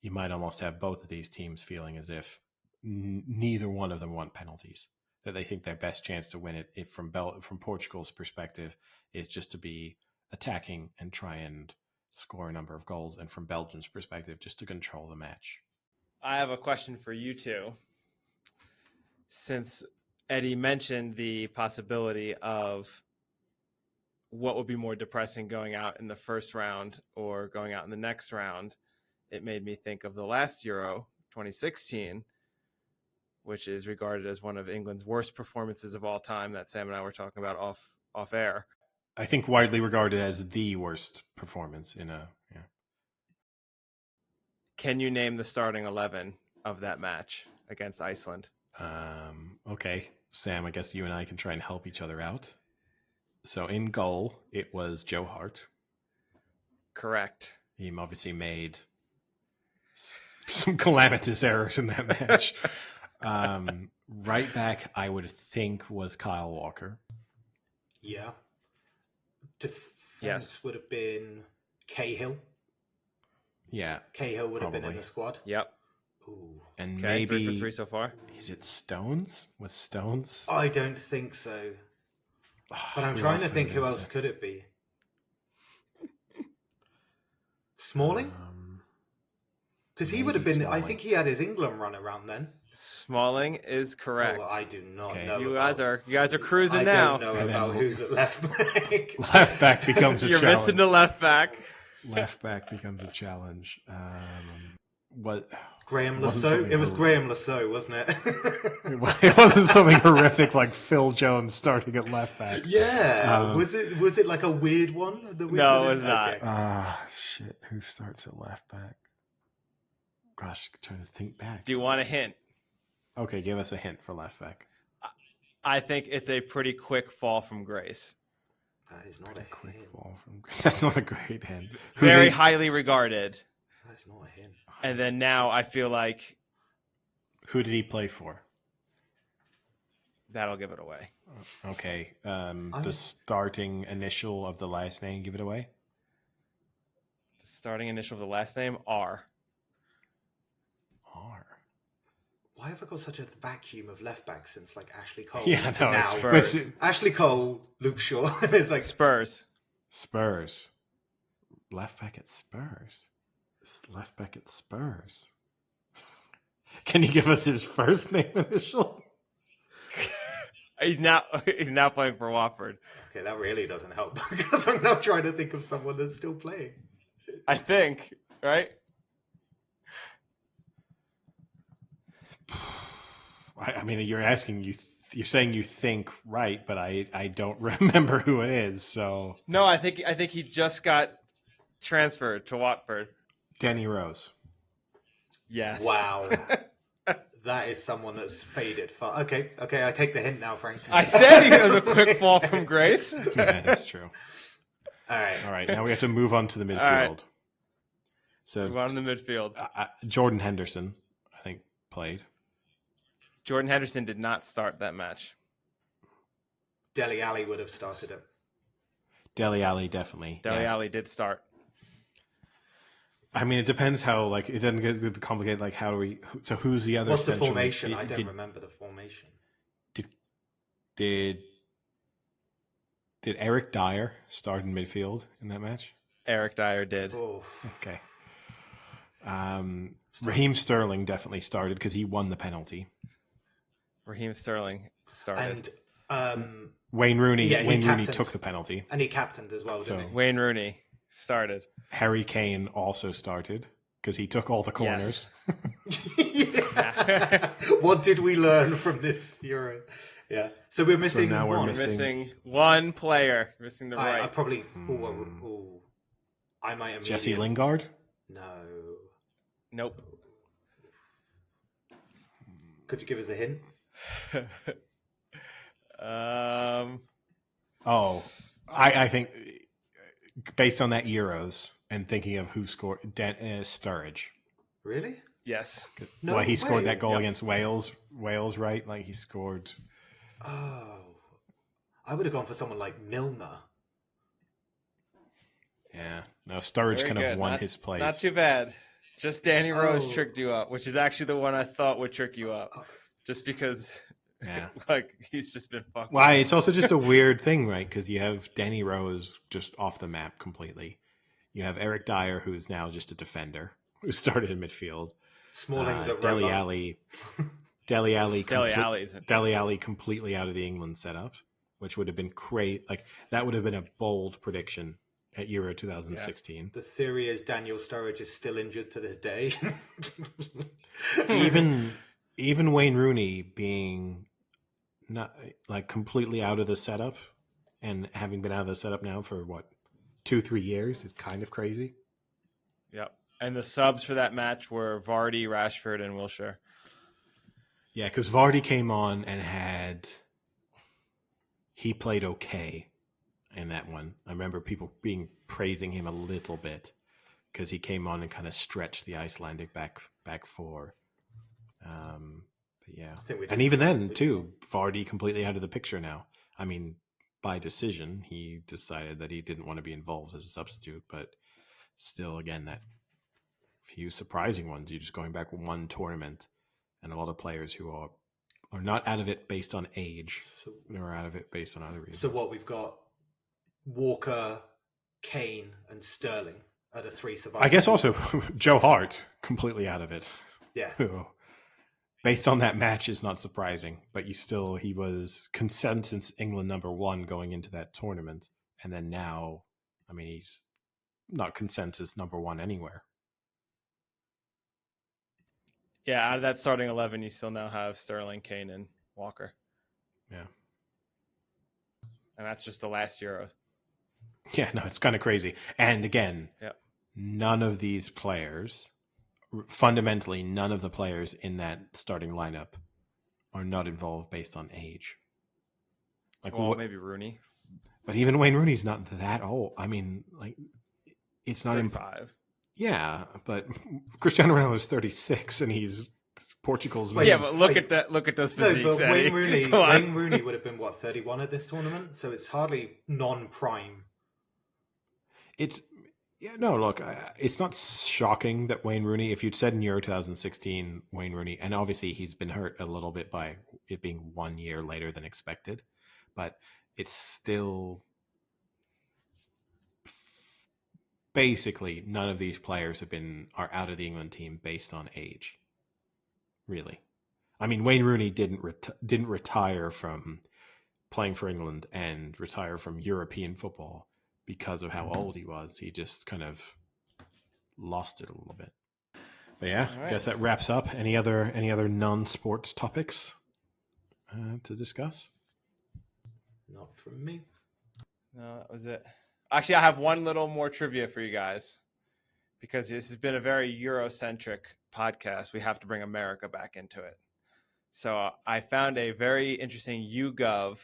you might almost have both of these teams feeling as if neither one of them want penalties, that they think their best chance to win it, if from Portugal's perspective, is just to be attacking and try and score a number of goals, and from Belgium's perspective, just to control the match.
I have a question for you two. Since Eddie mentioned the possibility of what would be more depressing going out in the first round or going out in the next round, it made me think of the last Euro, 2016, which is regarded as one of England's worst performances of all time that Sam and I were talking about off air.
I think widely regarded as the worst performance in a... Yeah.
Can you name the starting 11 of that match against Iceland?
Okay, Sam, I guess you and I can try and help each other out. So in goal, it was Joe Hart.
Correct.
He obviously made some calamitous errors in that match. Right back, I would think, was Kyle Walker.
Yeah. Defense would have been Cahill.
Yeah.
Cahill would have been in the squad.
Yep.
Ooh.
And
Okay,
maybe
3 for 3 so far.
Is it Stones? Was Stones?
I don't think so. But I'm
Who
trying
else
to
would
think
have
who
been
else
so-
could it be? Smalling? Because he would have
maybe
been. I
Smalling.
think he had his England run around then.
Smalling is correct.
Oh, I do not
Okay.
know.
You guys are cruising
I
now.
don't know
And
about
then-
who's at left back.
Left back becomes a
You're
challenge.
missing the left back.
Left back becomes a challenge. What?
Graham
It wasn't
Lasso.
something
It was
horrific.
Graham Lasso, wasn't it?
It wasn't something horrific like Phil Jones starting at left back.
Yeah. Was it like a weird one? That we
No,
put
it
in?
was not.
Okay.
Shit. Who starts at left back? Gosh, trying to think back.
Do you want a hint?
Okay, give us a hint for left back.
I think it's a pretty quick fall from grace.
That is not
Pretty
a
quick
hint.
ball from. That's not a great hint. Who
Very
they-
highly regarded.
That's not a hint.
And then now I feel like
Who did he play for?
that'll give it away.
Okay. The starting initial of the last name give it away.
The starting initial of the last name, R.
R.
Why have I got such a vacuum of left back since like Ashley Cole?
Yeah,
to
no,
now.
Spurs.
Ashley Cole, Luke Shaw. It's like
Spurs.
Spurs. Left back at Spurs. Left back at Spurs. Can you give us his first name initial?
He's now playing for Watford.
okay, that really doesn't help because I'm now trying to think of someone that's still playing.
I think, right?
I mean, you're asking you're saying you think right, but I don't remember who it is. So
No, I think he just got transferred to Watford.
Danny Rose.
Yes.
Wow. That is someone that's faded far. Okay, I take the hint now, Frank.
I said it was a quick fall from grace.
Yeah, that's true.
All right.
All right, now we have to move on to the midfield.
right.
So
Go on in the midfield.
Jordan Henderson, I think, played.
Jordan Henderson did not start that match.
Dele Alli would have started it.
Dele Alli, definitely.
Dele
yeah.
Alli did start.
I mean, it depends how, like, it doesn't get complicated. Like, how do we? So, who's the other?
What's the
central-
formation? I don't remember the formation.
Did Eric Dyer start in midfield in that match?
Eric Dyer did.
Oof.
Okay. Raheem Sterling definitely started because he won the penalty.
Raheem Sterling started.
And
Wayne Rooney.
Yeah, he
Wayne Rooney
captained.
took the penalty.
he captained as well,
So-
didn't he?
Wayne Rooney started.
Harry Kane also started because he took all the corners.
Yes.
What did we learn from this Euro? Yeah. So we're missing
now we're
one.
missing-
Missing one player. Missing the
I
right.
probably. I might.
Jesse
immediately-
Lingard.
No.
Nope.
Could you give us a hint?
Oh, I think based on that Euros and thinking of who scored, Sturridge.
Really?
Yes.
No
Well, he scored
way.
that goal
Yep.
against Wales. Wales, right? Like he scored.
Oh. I would have gone for someone like Milner.
Yeah. No, Sturridge
Very
kind of
good.
won
Not-
his place.
Not too bad. Just Danny Rose
Oh.
tricked you up, which is actually the one I thought would trick you up. Just because,
Yeah.
like, he's just been fucked.
Well, it's also just a weird thing, right? Because you have Danny Rose just off the map completely. You have Eric Dyer, who's now just a defender, who started in midfield.
Smalling's at
Dele
Roma.
Alli.
Dele Alli's.
Dele Alli completely out of the England setup, which would have been great. Like that would have been a bold prediction at Euro 2016.
The theory is Daniel Sturridge is still injured to this day.
Even Wayne Rooney being not like completely out of the setup and having been out of the setup now for what 2-3 years is kind of crazy.
Yep. And the subs for that match were Vardy, Rashford, and Wilshere.
Yeah, because Vardy came on and he played okay in that one. I remember people praising him a little bit because he came on and kind of stretched the Icelandic back four. But yeah,
think we did
and even then
pretty
too, Vardy completely out of the picture now. I mean, by decision, he decided that he didn't want to be involved as a substitute, but still, again, that few surprising ones. You're just going back one tournament, and a lot of players who are not out of it based on age, they're out of it based on other reasons.
So what we've got: Walker, Kane, and Sterling are the three survivors.
I guess also Joe Hart completely out of it.
Yeah.
Based on that match is not surprising, but he was consensus England #1 going into that tournament, and then now, I mean, he's not consensus #1 anywhere.
Yeah, out of that starting 11, you still now have Sterling, Kane, and Walker.
Yeah.
And that's just the last Euro.
Yeah, no, it's kind of crazy. And again, none of these players, fundamentally, none of the players in that starting lineup are not involved based on age.
Like, well, maybe Rooney.
But even Wayne Rooney's not that old. I mean, like, it's not
35.
Yeah, but Cristiano Ronaldo is 36, and he's Portugal's.
Yeah, but look at that. Look at those physiques.
No, but Wayne Rooney would have been 31 at this tournament, so it's hardly non-prime.
It's look, it's not shocking that Wayne Rooney. If you'd said in Euro 2016, Wayne Rooney, and obviously he's been hurt a little bit by it being 1 year later than expected, but it's still. Basically, none of these players are out of the England team based on age. Really, I mean, Wayne Rooney didn't retire from playing for England and retire from European football because of how old he was. He just kind of lost it a little bit. But yeah, right. I guess that wraps up. Any other non-sports topics to discuss?
Not from me.
No, that was it. Actually, I have one little more trivia for you guys, because this has been a very Eurocentric podcast. We have to bring America back into it. So I found a very interesting YouGov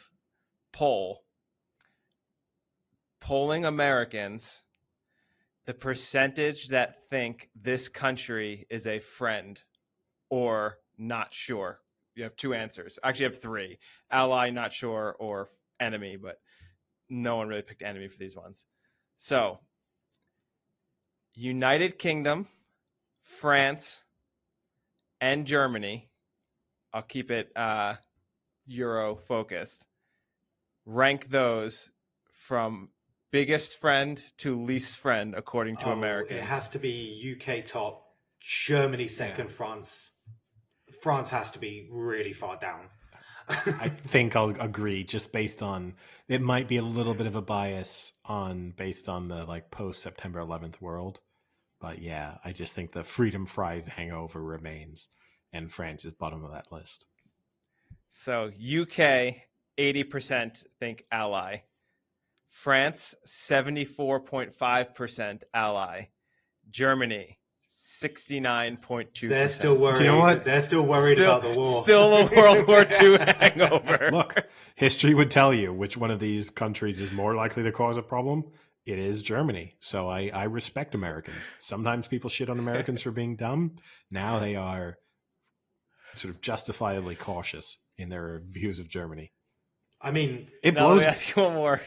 poll polling Americans, the percentage that think this country is a friend or not sure. You have two answers. Actually, you have three: ally, not sure, or enemy, but no one really picked enemy for these ones. So, United Kingdom, France, and Germany, I'll keep it Euro focused, rank those from biggest friend to least friend according to Americans.
It has to be UK top, Germany second, France. France has to be really far down.
I think I'll agree, just based on it might be a little bit of a bias based on the like post September 11th world, but yeah, I just think the freedom fries hangover remains, and France is bottom of that list.
So UK 80% think ally, France 74.5% ally, Germany 69.2%.
They're still worried.
Do you know what?
They're still worried about the war.
Still a World War II hangover.
Look, history would tell you which one of these countries is more likely to cause a problem. It is Germany. So I respect Americans. Sometimes people shit on Americans for being dumb. Now they are sort of justifiably cautious in their views of Germany.
I mean,
it blows. Let me ask you one more.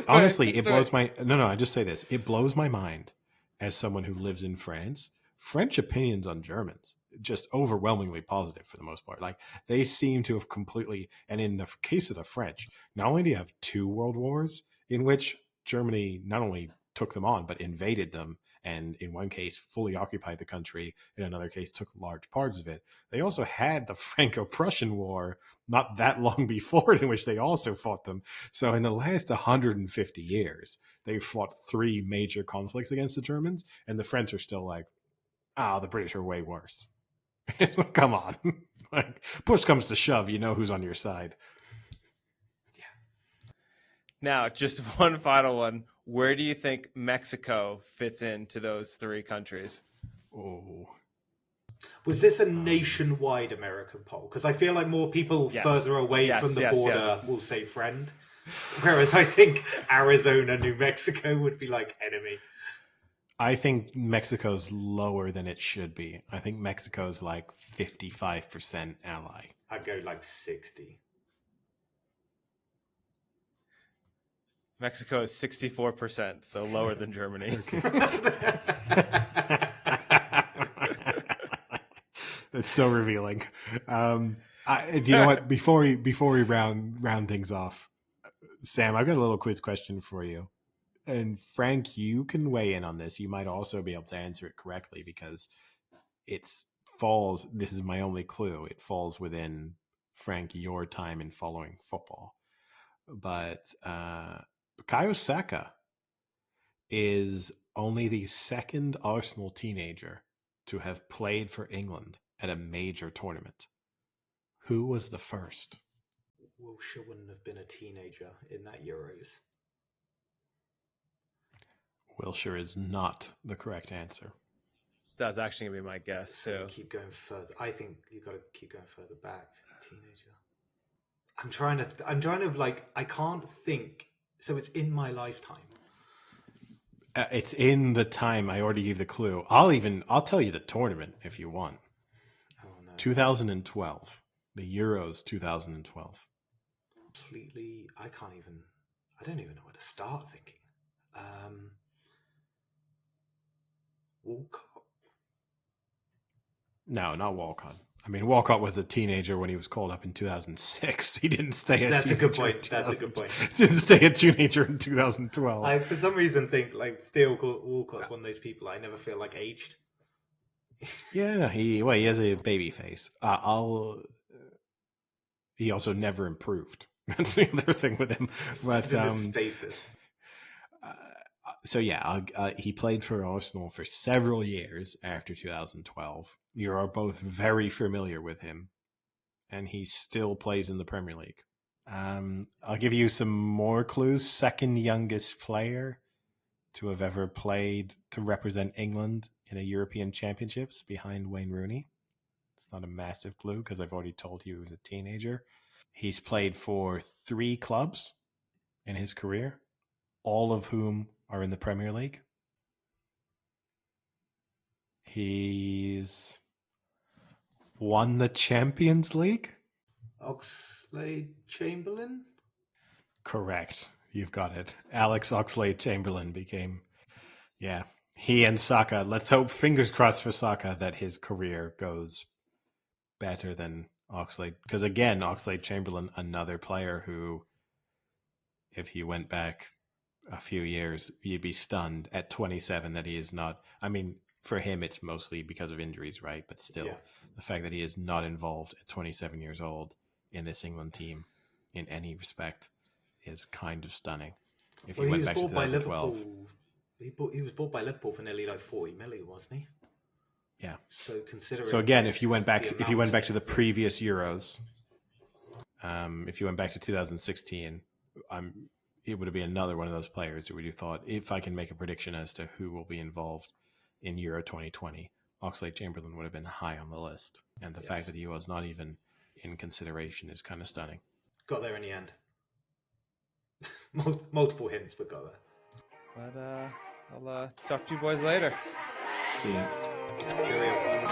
Honestly, it blows my. No. I just say this. It blows my mind as someone who lives in France. French opinions on Germans just overwhelmingly positive for the most part. Like, they seem to have completely, and in the case of the French, not only do you have 2 world wars in which Germany not only took them on, but invaded them, and in one case fully occupied the country, in another case took large parts of it. They also had the Franco-Prussian War not that long before, in which they also fought them. So in the last 150 years, they've fought 3 major conflicts against the Germans, and the French are still like, the British are way worse. Come on. Like, push comes to shove, you know who's on your side.
Yeah. Now, just one final one. Where do you think Mexico fits into those 3 countries?
Oh.
Was this a nationwide American poll? Because I feel like more people further away from the border will say friend. Whereas I think Arizona, New Mexico would be like enemy.
I think Mexico's lower than it should be. I think Mexico's like 55% ally.
I'd go like 60.
Mexico is 64%, so lower than Germany.
It's so revealing. Do you know what? Before we round things off, Sam, I've got a little quiz question for you. And Frank, you can weigh in on this. You might also be able to answer it correctly because this is my only clue. It falls within, Frank, your time in following football. But Bukayo Saka is only the second Arsenal teenager to have played for England at a major tournament. Who was the first?
Wilshere wouldn't have been a teenager in that Euros.
Wilshere is not the correct answer.
That's actually going to be my guess,
so
too.
Keep going further. I think you've got to keep going further back. Teenager. I'm trying to I can't think. So it's in my lifetime.
It's in the time. I already gave the clue. I'll tell you the tournament if you want.
Oh no.
2012. The Euros 2012.
Completely. I don't even know where to start thinking. Walcott.
No, not Walcott. I mean, Walcott was a teenager when he was called up in 2006. He didn't stay a
That's
teenager.
A good point. That's a good point.
Didn't stay a teenager in 2012.
I, for some reason, think like Theo Walcott's one of those people I never feel like aged.
Yeah, he has a baby face. He also never improved. That's the other thing with him. But
stasis.
So yeah, he played for Arsenal for several years after 2012. You are both very familiar with him, and he still plays in the Premier League. I'll give you some more clues. Second youngest player to have ever played to represent England in a European Championships behind Wayne Rooney. It's not a massive clue because I've already told you he was a teenager. He's played for 3 clubs in his career, all of whom are in the Premier League. He's won the Champions League.
Oxlade-Chamberlain?
Correct. You've got it. Alex Oxlade-Chamberlain became, he and Saka. Let's hope, fingers crossed for Saka, that his career goes better than Oxlade. Because again, Oxlade-Chamberlain, another player who, if he went back a few years, you'd be stunned at 27 that he is not. I mean, for him, it's mostly because of injuries, right? But still, the fact that he is not involved at 27 years old in this England team in any respect is kind of stunning. If he went back to 2012,
he was bought by Liverpool for nearly like 40 million, wasn't he?
Yeah.
So considering.
So again, if you went back to the previous Euros, if you went back to 2016, it would be another one of those players who would have thought, if I can make a prediction as to who will be involved in Euro 2020, Oxlade-Chamberlain would have been high on the list. And the fact that he was not even in consideration is kind of stunning.
Got there in the end. Multiple hints, but got there.
But I'll talk to you boys later.
See you.
Cheerio.